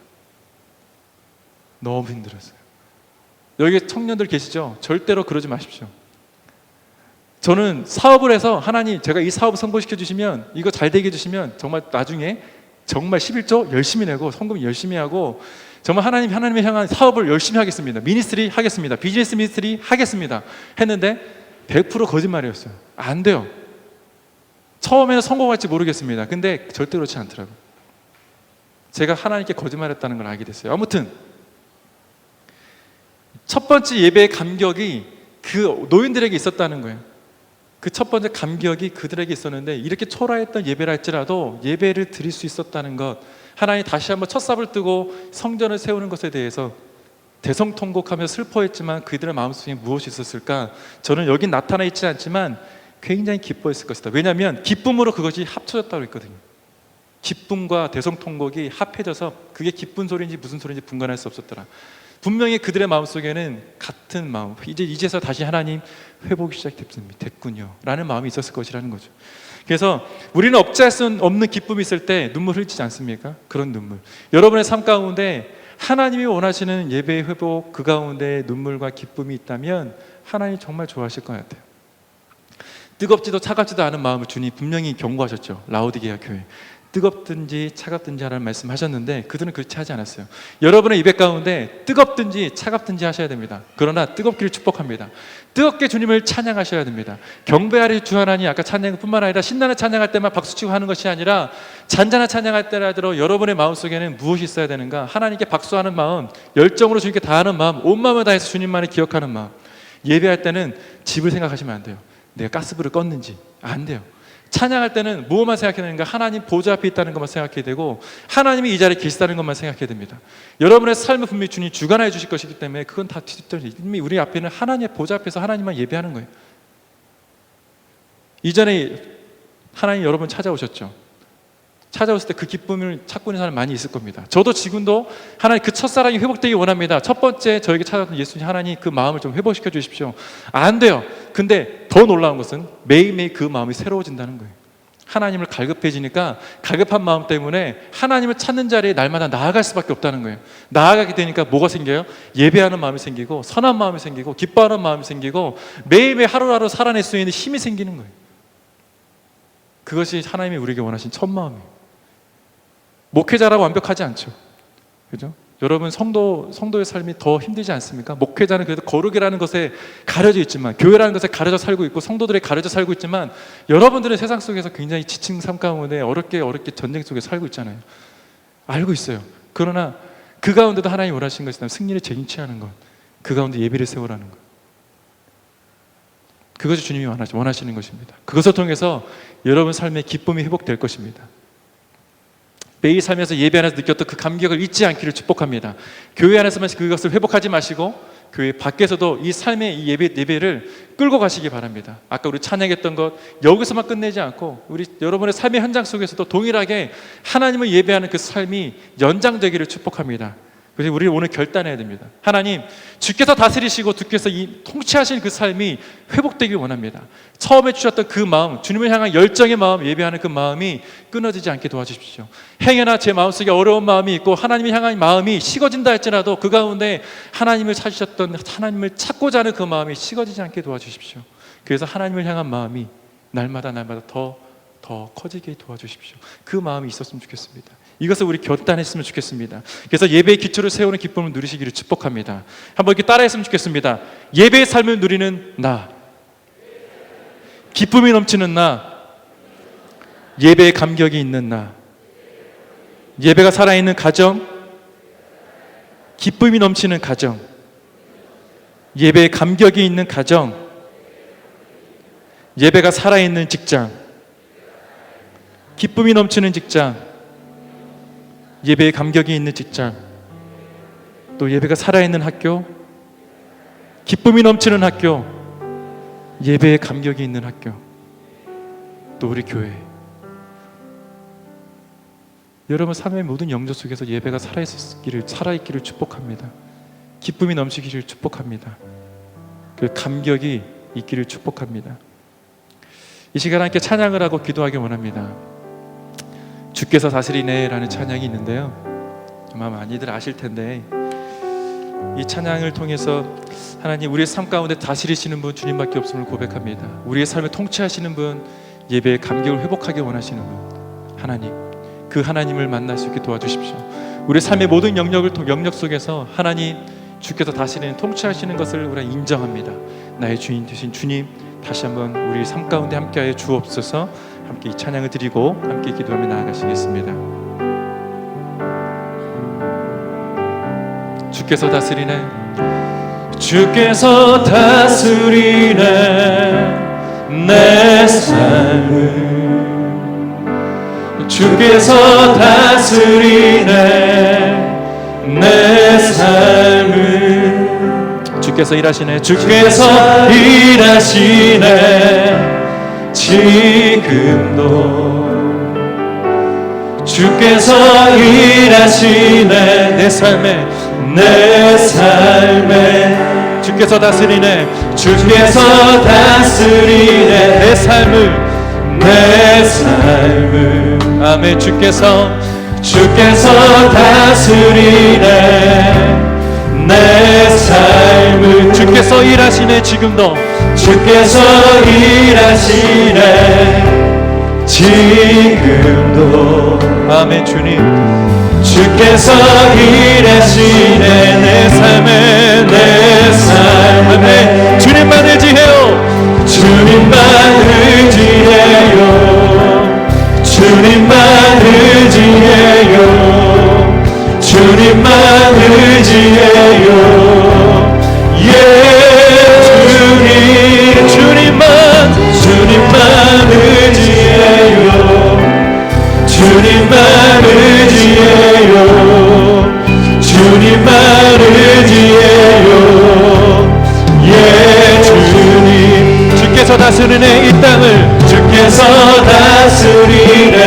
너무 힘들었어요. 여기 청년들 계시죠? 절대로 그러지 마십시오. 저는 사업을 해서 하나님, 제가 이 사업을 성공시켜 주시면, 이거 잘 되게 해주시면 정말 나중에 정말 11조 열심히 내고 성금 열심히 하고 정말 하나님을 향한 사업을 열심히 하겠습니다. 미니스트리 하겠습니다. 비즈니스 미니스트리 하겠습니다. 했는데 100% 거짓말이었어요. 안 돼요. 처음에는 성공할지 모르겠습니다. 근데 절대 그렇지 않더라고요. 제가 하나님께 거짓말했다는 걸 알게 됐어요. 아무튼 첫 번째 예배의 감격이 그 노인들에게 있었다는 거예요. 그 첫 번째 감격이 그들에게 있었는데, 이렇게 초라했던 예배라 할지라도 예배를 드릴 수 있었다는 것, 하나님 다시 한번 첫 삽을 뜨고 성전을 세우는 것에 대해서 대성통곡하며 슬퍼했지만 그들의 마음속에 무엇이 있었을까? 저는 여기 나타나 있지 않지만 굉장히 기뻐했을 것이다. 왜냐하면 기쁨으로 그것이 합쳐졌다고 했거든요. 기쁨과 대성통곡이 합해져서 그게 기쁜 소리인지 무슨 소리인지 분간할 수 없었더라. 분명히 그들의 마음속에는 같은 마음, 이제서 다시 하나님 회복이 시작됐군요 라는 마음이 있었을 것이라는 거죠. 그래서 우리는 억제할 수 없는 기쁨이 있을 때 눈물 흘리지 않습니까? 그런 눈물. 여러분의 삶 가운데 하나님이 원하시는 예배의 회복, 그 가운데 눈물과 기쁨이 있다면 하나님 정말 좋아하실 것 같아요. 뜨겁지도 차갑지도 않은 마음을 주님 분명히 경고하셨죠. 라오디게아 교회. 뜨겁든지 차갑든지 하라는 말씀하셨는데 그들은 그렇지 하지 않았어요. 여러분의 입에 가운데 뜨겁든지 차갑든지 하셔야 됩니다. 그러나 뜨겁기를 축복합니다. 뜨겁게 주님을 찬양하셔야 됩니다. 경배하리 주 하나님, 아까 찬양뿐만 아니라 신나는 찬양할 때만 박수치고 하는 것이 아니라 잔잔한 찬양할 때라도 여러분의 마음속에는 무엇이 있어야 되는가? 하나님께 박수하는 마음, 열정으로 주님께 다하는 마음, 온 마음을 다해서 주님만을 기억하는 마음. 예배할 때는 집을 생각하시면 안 돼요. 내가 가스불을 껐는지 안 돼요. 찬양할 때는 무엇만 생각해야 되는가? 하나님 보좌 앞에 있다는 것만 생각해야 되고 하나님이 이 자리에 계시다는 것만 생각해야 됩니다. 여러분의 삶을 분명히 주님 주관해 주실 것이기 때문에 그건 다 이미 우리 앞에는 하나님의 보좌 앞에서 하나님만 예배하는 거예요. 이전에 하나님 여러분 찾아오셨죠. 찾아왔을 때 그 기쁨을 찾고 있는 사람 많이 있을 겁니다. 저도 지금도 하나님 그 첫사랑이 회복되기 원합니다. 첫 번째 저에게 찾아왔던 예수님, 하나님 그 마음을 좀 회복시켜 주십시오. 안 돼요. 근데 더 놀라운 것은 매일매일 그 마음이 새로워진다는 거예요. 하나님을 갈급해지니까 갈급한 마음 때문에 하나님을 찾는 자리에 날마다 나아갈 수밖에 없다는 거예요. 나아가게 되니까 뭐가 생겨요? 예배하는 마음이 생기고 선한 마음이 생기고 기뻐하는 마음이 생기고 매일매일 하루하루 살아낼 수 있는 힘이 생기는 거예요. 그것이 하나님이 우리에게 원하신 첫 마음이에요. 목회자라고 완벽하지 않죠. 그죠? 여러분 성도의 삶이 더 힘들지 않습니까? 목회자는 그래도 거룩이라는 것에 가려져 있지만, 교회라는 것에 가려져 살고 있고 성도들에 가려져 살고 있지만, 여러분들은 세상 속에서 굉장히 지친 삶 가운데 어렵게 전쟁 속에 살고 있잖아요. 알고 있어요. 그러나 그 가운데도 하나님이 원하신 것이 승리를 쟁취하는 것, 그 가운데 예배를 세우라는 것, 그것이 주님이 원하시는 것입니다. 그것을 통해서 여러분 삶의 기쁨이 회복될 것입니다. 매일 살면서 예배 안에서 느꼈던 그 감격을 잊지 않기를 축복합니다. 교회 안에서만 그것을 회복하지 마시고 교회 밖에서도 이 삶의 이 예배를 끌고 가시기 바랍니다. 아까 우리 찬양했던 것 여기서만 끝내지 않고 우리 여러분의 삶의 현장 속에서도 동일하게 하나님을 예배하는 그 삶이 연장되기를 축복합니다. 그래서 우리 오늘 결단해야 됩니다. 하나님, 주께서 다스리시고 주께서 이 통치하신 그 삶이 회복되길 원합니다. 처음에 주셨던 그 마음, 주님을 향한 열정의 마음, 예배하는 그 마음이 끊어지지 않게 도와주십시오. 행여나 제 마음속에 어려운 마음이 있고 하나님을 향한 마음이 식어진다 할지라도 그 가운데 하나님을 찾으셨던, 하나님을 찾고자 하는 그 마음이 식어지지 않게 도와주십시오. 그래서 하나님을 향한 마음이 날마다 더 커지게 도와주십시오. 그 마음이 있었으면 좋겠습니다. 이것을 우리 결단했으면 좋겠습니다. 그래서 예배의 기초를 세우는 기쁨을 누리시기를 축복합니다. 한번 이렇게 따라했으면 좋겠습니다. 예배의 삶을 누리는 나, 기쁨이 넘치는 나, 예배의 감격이 있는 나, 예배가 살아있는 가정, 기쁨이 넘치는 가정, 예배의 감격이 있는 가정, 예배가 살아있는 직장, 기쁨이 넘치는 직장, 예배의 감격이 있는 직장, 또 예배가 살아있는 학교, 기쁨이 넘치는 학교, 예배의 감격이 있는 학교, 또 우리 교회. 여러분 삶의 모든 영역 속에서 예배가 살아있기를 축복합니다. 기쁨이 넘치기를 축복합니다. 그 감격이 있기를 축복합니다. 이 시간 함께 찬양을 하고 기도하기 원합니다. 주께서 다스리네 라는 찬양이 있는데요, 아마 많이들 아실 텐데, 이 찬양을 통해서 하나님, 우리의 삶 가운데 다스리시는 분 주님밖에 없음을 고백합니다. 우리의 삶을 통치하시는 분, 예배의 감격을 회복하게 원하시는 분 하나님, 그 하나님을 만날 수 있게 도와주십시오. 우리의 삶의 모든 영역 속에서 하나님, 주께서 다스리는, 통치하시는 것을 우리가 인정합니다. 나의 주인 되신 주님, 다시 한번 우리 삶 가운데 함께하여 주옵소서. 함께 이 찬양을 드리고 함께 기도하며 나아가시겠습니다. 주께서 다스리네, 주께서 다스리네 내 삶을, 주께서 다스리네 내 삶을, 주께서 일하시네, 주께서 일하시네 지금도, 주께서 일하시네 내 삶에, 주께서 다스리네, 주께서 다스리네 내 삶을, 아멘. 주께서 다스리네 내 삶을, 주께서 일하시네 지금도, 주께서 일하시네 지금도, 아멘. 주님, 주께서 일하시네 내 삶에, 아멘. 주님만 의지해요, 주님만 의지해요, 주님만 의지해요, 주님만 의지해요, 예 주님만 의지해요, 주님만 의지해요, 주님만 의지해요, 예 주님, 주께서 다스리네 이 땅을, 주께서 다스리네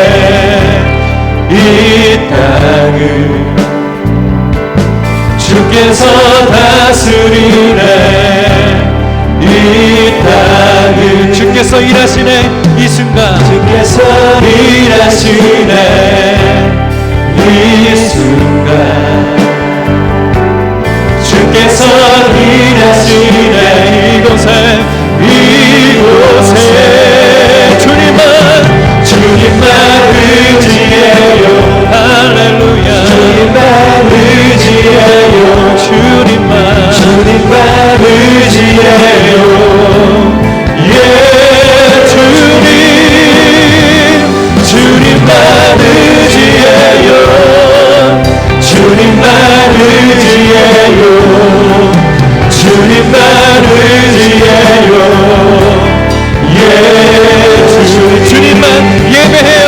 이 땅을, 주께서 다스리네 이 땅을, 주께서 주께서 일하시네 이 순간 주께서 일하시네 이 순간 주께서 일하시네 이곳에 주님만 의지해요 할렐루야 주님만 의지해요 주님만 의지해요 예 주님만 의지해요 주님만 의지해요 주님만 의지해요 예 주님만 예배해요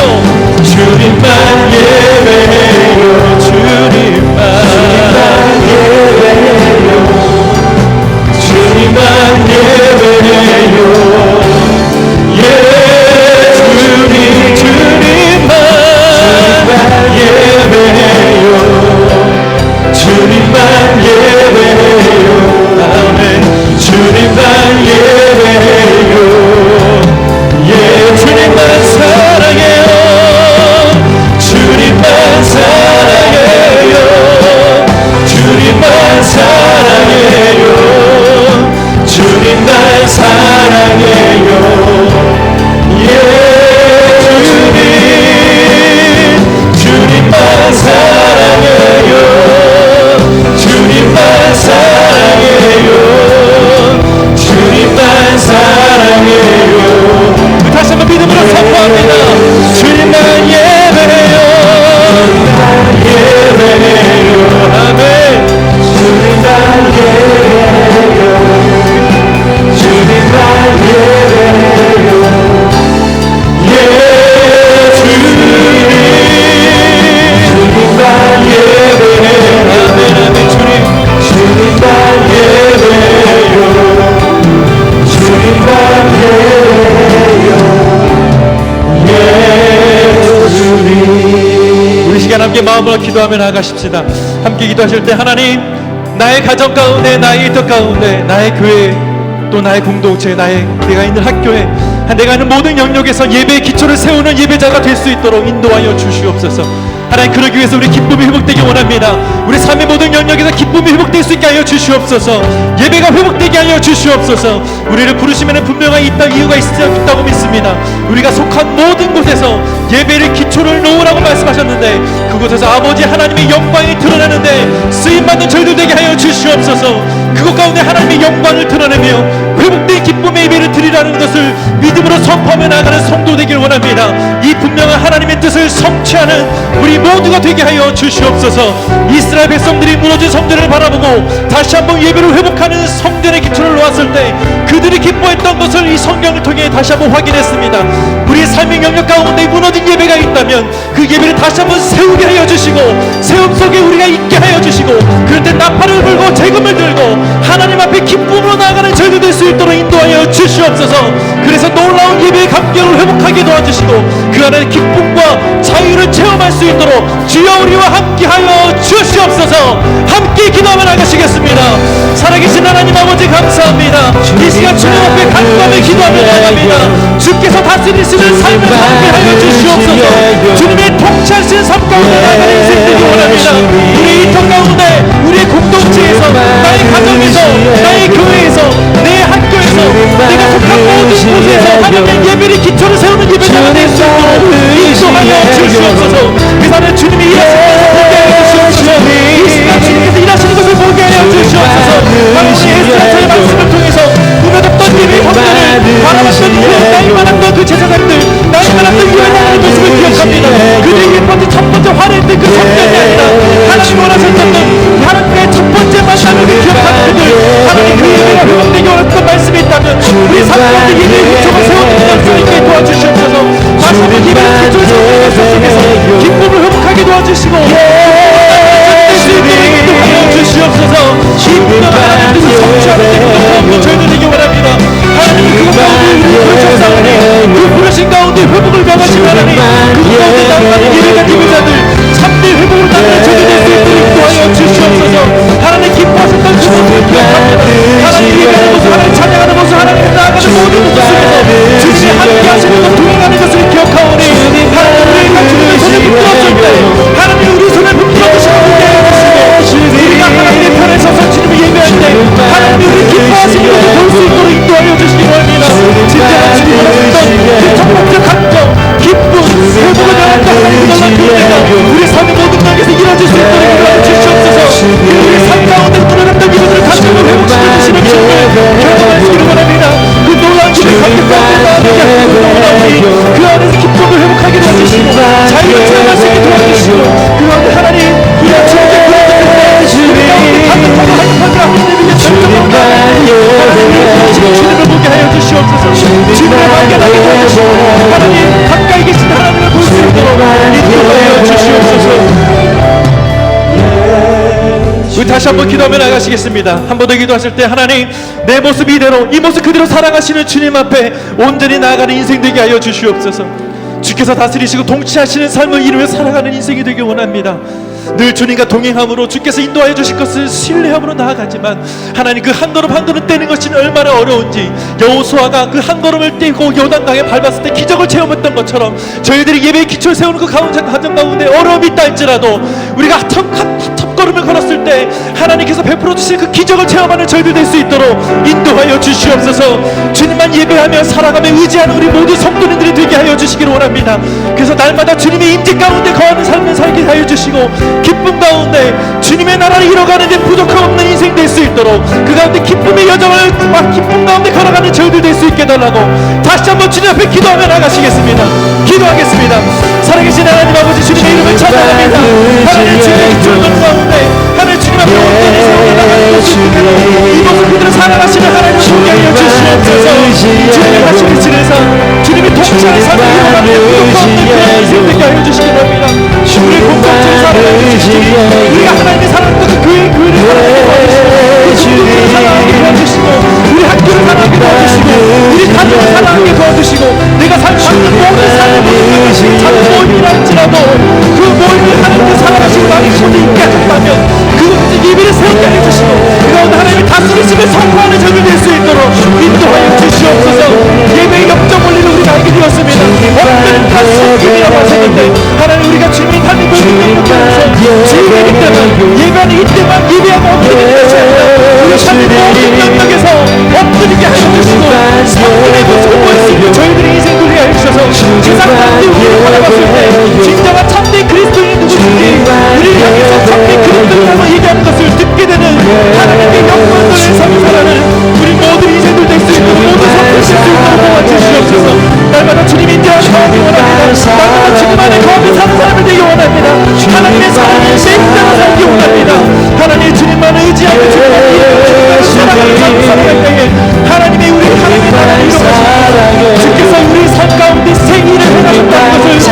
주님만 예배해요 주님만 예배해요 주님만 예배해요 예 주님만 예배해요 주님만 예배해요 아멘 주님만 예배해요 예 주님만 사랑해요 주님만 사랑해요 주님만 사랑해요 주님 날 사랑해요 예 주님만 사랑해요 주님만 사랑해요 주님만 사랑해요 다시 한번 믿음으로 선포합니다 주님만 예배해요 예배해요 아멘 주님만 예배해요 주님만 예배해요 예 주님만 예배해요 아멘 아멘 주님만 예배해요 주님만 예배해요 예 주님 우리 시간 함께 마음으로 기도하며 나아가십시다. 함께 기도하실 때 하나님 나의 가정 가운데 나의 일터 가운데 나의 교회 또 나의 공동체 내가 있는 학교에 내가 있는 모든 영역에서 예배의 기초를 세우는 예배자가 될 수 있도록 인도하여 주시옵소서. 하나님 그러기 위해서 우리 기쁨이 회복되기 원합니다. 우리 삶의 모든 영역에서 기쁨이 회복될 수 있게 하여 주시옵소서. 예배가 회복되게 하여 주시옵소서. 우리를 부르시면 분명한 이유가 있다고 믿습니다. 우리가 속한 모든 곳에서 예배를 기초를 놓으라고 말씀하셨는데 그곳에서 아버지 하나님의 영광이 드러나는데 쓰임받는 저희들 되게 하여 주시옵소서. 그곳 가운데 하나님의 영광을 드러내며 회복된 기쁨의 예배를 드리라는 것을 믿음으로 선포하며 나아가는 성도 되길 원합니다. 이 분명한 하나님의 뜻을 성취하는 우리 모두가 되게 하여 주시옵소서. 이스라엘 백성들이 무너진 성전을 바라보고 다시 한번 예배를 회복하는 성전의 기초를 놓았을 때 그들이 기뻐했던 것을 이 성경을 통해 다시 한번 확인했습니다. 우리 삶의 영역 가운데 무너진 예배가 있다면 그 예배를 다시 한번 세우게 하여 주시고 세움 속에 우리가 있게 하여 주시고 그럴 때 나팔을 불고 재금을 들고 하나님 앞에 기쁨으로 나아가는 저희들 될 수 있도록 인도하여 주시옵소서. 그래서 놀라운 예배의 감격을 회복하게 도와주시고 그 안에 기쁨과 자유를 체험할 수 있도록 주여 우리와 함께하여 주시옵소서. 함께 기도하며 나가시겠습니다. 살아계신 하나님 아버지 감사합니다. 이 시간 주님 앞에 간구하며 기도하며 나갑니다. 주께서 다스리시는 삶을 함께하여 주시옵소서. 주님의 통치하신 삶 가운데 나가는 인생 되기 원합니다. 우리 이터 가운데 우리의 공동체에서 나의 가정에서 나의 교회에서 내 학교에서 내가 속한 모든 곳에서 하나님의 예배의 기초를 세우는 예배자가 될 수 있도록 인도하여 주시옵소서. 그 사람은 주님이 일하시는 것을 보게 하여 주시옵소서. 이 시간 주님께서 일하시는 것을 보게 하여 주시옵소서. 아버지 에스라의 말씀을 통해서 무너졌던 예배의 헌들을 바라봤던 나이 많았던 그 제사장들 나이 많았던 유언하는 모습을 기억합니다. 그들이 첫 번째 화냈던 그 성전이 아니라 하나님 원하셨던 하나님의 첫 번째 만남을 기억하는 그들 하나님 그 예배가 회복되기 원했던 말씀이 있다면 우리 삶 가운데 예배의 기초를 세우는 역사 있게 도와주시옵소서. 다시 한번 예배의 기초를 세우는 역사 속에서 기쁨을 회복하게 도와주시고 인도하여 주시옵소서. 기쁨과 하나님 뜻을 성취하는 데 저희들 되기 원합니다. 하나님 그것 가운데 우리 정상하니 그 부르신 가운데 회복을 명하시고 하나님 그것 가운데 나아가는 예배가 예배자들 참된 회복을 나누는 저희들 될 수 있도록 인도하여 주시옵소서. 하나님 기뻐하셨던 그 모습을 기억합니다. 하나님 예배하는 모습 하나님 찬양하는 모습 하나님 나아가는 모든 모습 속에서 하여 주시기 원합니다. 진정한 주님의 어떤 첫 번째 감정, 기쁨, 회복을 당한다 하나님 놀란 그때가 우리 삶의 모든 면에서 이루어질 수 있도록 인도하여 주시옵소서. 우리 삶 가운데 끊어놨던 이것들을 감정을 회복시켜주시는 주님을 경험하시기를 원합니다. 그 놀라운 주님의 감격 가운데 나아가게 하시고 원하오니 그 안에서 기쁨을 회복하게 도와주시고 자유를 체험할 수 있게 도와주시고 그 가운데 하나님 우리가 주님께 우리 가운데 감격하고 하급하자 하나님에게 절정하오나 하나님 주님을 보게 하여 주시옵소서. 주님을 발견하게 도와주시고 하나님 가까이 계신 하나님을 볼 수 있도록 인도하여 주시옵소서. 우리 다시 한번 기도하며 나가시겠습니다. 한 번 더 기도하실 때 하나님 내 모습 이대로 이 모습 그대로 사랑하시는 주님 앞에 온전히 나아가는 인생 되게 하여 주시옵소서. 주께서 다스리시고 통치하시는 삶을 이루며 살아가는 인생이 되길 원합니다. 늘 주님과 동행함으로 주께서 인도하여 주실 것을 신뢰함으로 나아가지만 하나님 그 한 걸음 한 걸음 떼는 것이 얼마나 어려운지 여호수아가 그 한 걸음을 떼고 요단강에 밟았을 때 기적을 체험했던 것처럼 저희들이 예배의 기초를 세우는 그 가정 가운데 어려움이 있다 할지라도 우리가 첫 걸음을 걸었을 때 하나님께서 베풀어 주실 그 기적을 체험하는 저희들 될 수 있도록 인도하여 주시옵소서. 주님만 예배하며 살아가며 의지하는 우리 모든 성도님들이 되게 하여 주시기를 원합니다. 그래서 날마다 주님의 임재 가운데 거하는 삶을 살게 하여 주시고 기쁨 가운데 주님의 나라를 이뤄가는 데 부족함 없는 인생 될 수 있도록 그 가운데 기쁨의 여정을 기쁨 가운데 걸어가는 저희들 될 수 있게 달라고 다시 한번 주님 앞에 기도하며 나가시겠습니다. 기도하겠습니다. 살아계신 하나님 아버지 주님의 이름을 찬양합니다. 하나님 주님의 기초를 걷는 가운데 하나님 주님 앞에 온전히 세워 나가는 것을 이 모습 그대로 살아가시는 하나님을 보게 하여 주시옵소서. 주님의 하시는 진리상 주님의 통치하는 삶을 이루어가는 데 부족함 없는 그런 인생 되게 하여 주시기 바랍니다. 우리 공동체를 살아가는 주님 우리가 하나님의 사랑과 그 교회를 살아가게 도와주시고 그 공동체를 살아가게 도와주시고 우리 학교를 살아가게 도와주시고 우리 가정을 살아가게 도와주시고 내가 살아가는 모든 삶의 모든 것이 작은 모임이라 할지라도 그 모임을 하나님께 살아가시고 나에게 모두 있게 하셨다면 그것을 예배를 세우게 해주시고 그 가운데 하나님의 다스리심을 선포하는 저들 될 수 있도록 인도하여 주시옵소서. 예배의 역정 원리를 우리가 알게 되었습니다. 없는 다 성김이라고 하셨는데 하나님 우리가 주님이 하는 걸 믿는 주님이기 때문에 예배하는 이때만 예배하고 엎드리는 것이 아니라 우리 삶의 모든 영역에서 엎드리게 하여 주시고 성금의 모습을 보일 수 있는 저희들의 인생 돌리게 하여 주셔서 세상 사람들이 우리를 바라봤을 때 진정한 참된 그리스도인이 누구신지 우리를 향해서 참된 그리스도인이라고 얘기하는 것을 듣게 되는 하나님의 영광을 삶을 살아가는 우리 모든 인생들 될 수 있도록 모든 성도들 수 있도록 도와주시옵소서. 날마다 주님 인자하는 마음이 원합니다. 날마다 주님 안에 거하며 사는 사람을 되기 원합니다. 하나님의 사랑을 맹세로 살기 원합니다. 하나님 주님만 의지하고 주님만 사랑하는 삶을 살아갈 때에 하나님이 우리 하나님의 나라를 이루어가시고 주께서 우리 삶 가운데 생일을 해나간다는 것을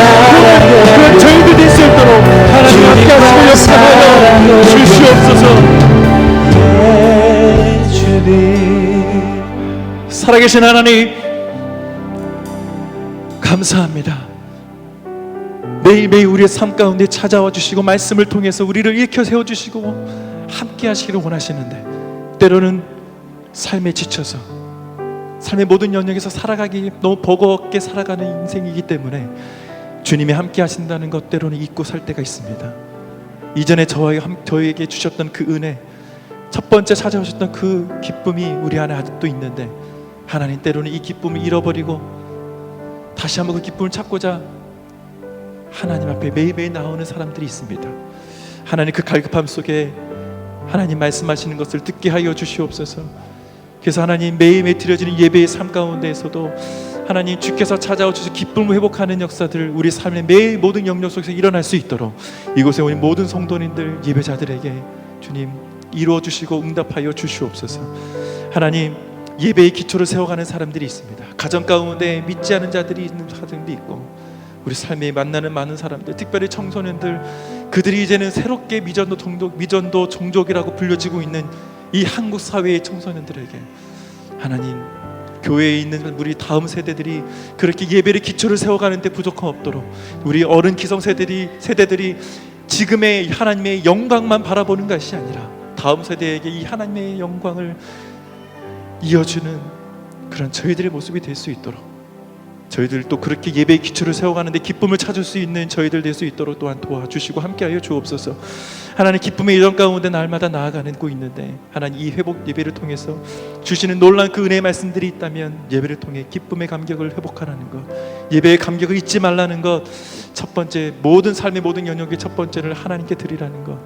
그런 저희들 될 수 있도록 하나님 함께 하시고 역사하여 주시옵소서. 살아계신 하나님 감사합니다. 매일매일 우리의 삶 가운데 찾아와 주시고 말씀을 통해서 우리를 일으켜 세워주시고 함께 하시기를 원하시는데 때로는 삶에 지쳐서 삶의 모든 영역에서 살아가기 너무 버거웠게 살아가는 인생이기 때문에 주님이 함께 하신다는 것 때로는 잊고 살 때가 있습니다. 이전에 저에게 주셨던 그 은혜 첫 번째 찾아오셨던 그 기쁨이 우리 안에 아직도 있는데 하나님 때로는 이 기쁨을 잃어버리고 다시 한번 그 기쁨을 찾고자 하나님 앞에 매일매일 나오는 사람들이 있습니다. 하나님 그 갈급함 속에 하나님 말씀하시는 것을 듣게 하여 주시옵소서. 그래서 하나님 매일매일 드려지는 예배의 삶 가운데에서도 하나님 주께서 찾아와 주셔서 기쁨을 회복하는 역사들 우리 삶의 매일 모든 영역 속에서 일어날 수 있도록 이곳에 우리 모든 성도님들 예배자들에게 주님 이루어 주시고 응답하여 주시옵소서. 하나님 예배의 기초를 세워가는 사람들이 있습니다. 가정 가운데 믿지 않은 자들이 있는 가정도 있고 우리 삶에 만나는 많은 사람들 특별히 청소년들 그들이 이제는 새롭게 미전도 종족이라고 불려지고 있는 이 한국 사회의 청소년들에게 하나님 교회에 있는 우리 다음 세대들이 그렇게 예배의 기초를 세워가는 데 부족함 없도록 우리 어른 기성 세대들이 지금의 하나님의 영광만 바라보는 것이 아니라 다음 세대에게 이 하나님의 영광을 이어주는 그런 저희들의 모습이 될 수 있도록 저희들 또 그렇게 예배의 기초를 세워가는데 기쁨을 찾을 수 있는 저희들 될 수 있도록 또한 도와주시고 함께하여 주옵소서. 하나님, 기쁨의 이전 가운데 날마다 나아가고 있는데 하나님, 이 회복 예배를 통해서 주시는 놀라운 그 은혜의 말씀들이 있다면 예배를 통해 기쁨의 감격을 회복하라는 것, 예배의 감격을 잊지 말라는 것, 첫 번째, 모든 삶의 모든 영역의 첫 번째를 하나님께 드리라는 것,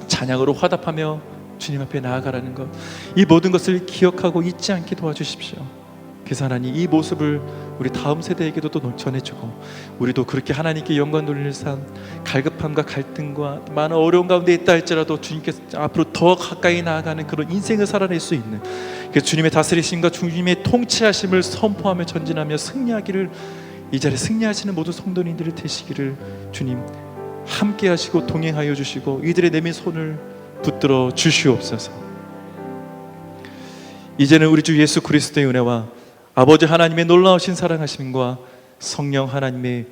찬양으로 화답하며 주님 앞에 나아가라는 것, 이 모든 것을 기억하고 잊지 않게 도와주십시오. 그래서 하나님, 이 모습을 우리 다음 세대에게도 또 전해주고 우리도 그렇게 하나님께 영광 돌리는 삶, 갈급함과 갈등과 많은 어려운 가운데 있다 할지라도 주님께서 앞으로 더 가까이 나아가는 그런 인생을 살아낼 수 있는, 그래서 주님의 다스리심과 주님의 통치하심을 선포하며 전진하며 승리하기를, 이 자리에 승리하시는 모든 성도님들이 되시기를 주님 함께 하시고 동행하여 주시고 이들의 내민 손을 붙들어 주시옵소서. 이제는 우리 주 예수 그리스도의 은혜와 아버지 하나님의 놀라우신 사랑하심과 성령 하나님의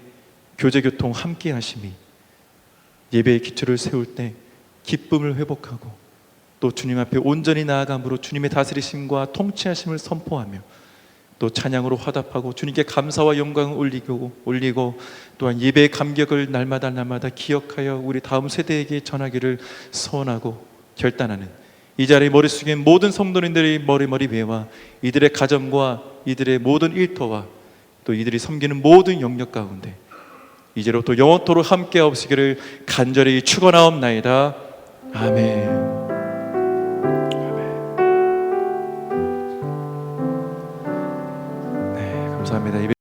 교제교통 함께 하심이 예배의 기초를 세울 때 기쁨을 회복하고 또 주님 앞에 온전히 나아감으로 주님의 다스리심과 통치하심을 선포하며 또 찬양으로 화답하고 주님께 감사와 영광을 올리고 또한 예배의 감격을 날마다 기억하여 우리 다음 세대에게 전하기를 소원하고 결단하는, 이 자리에 머릿속에 모든 성도님들의 머리 위에와 이들의 가정과 이들의 모든 일터와 또 이들이 섬기는 모든 영역 가운데 이제로부터 영원토록 함께 하시기를 간절히 축원하옵나이다. 아멘. 감사합니다.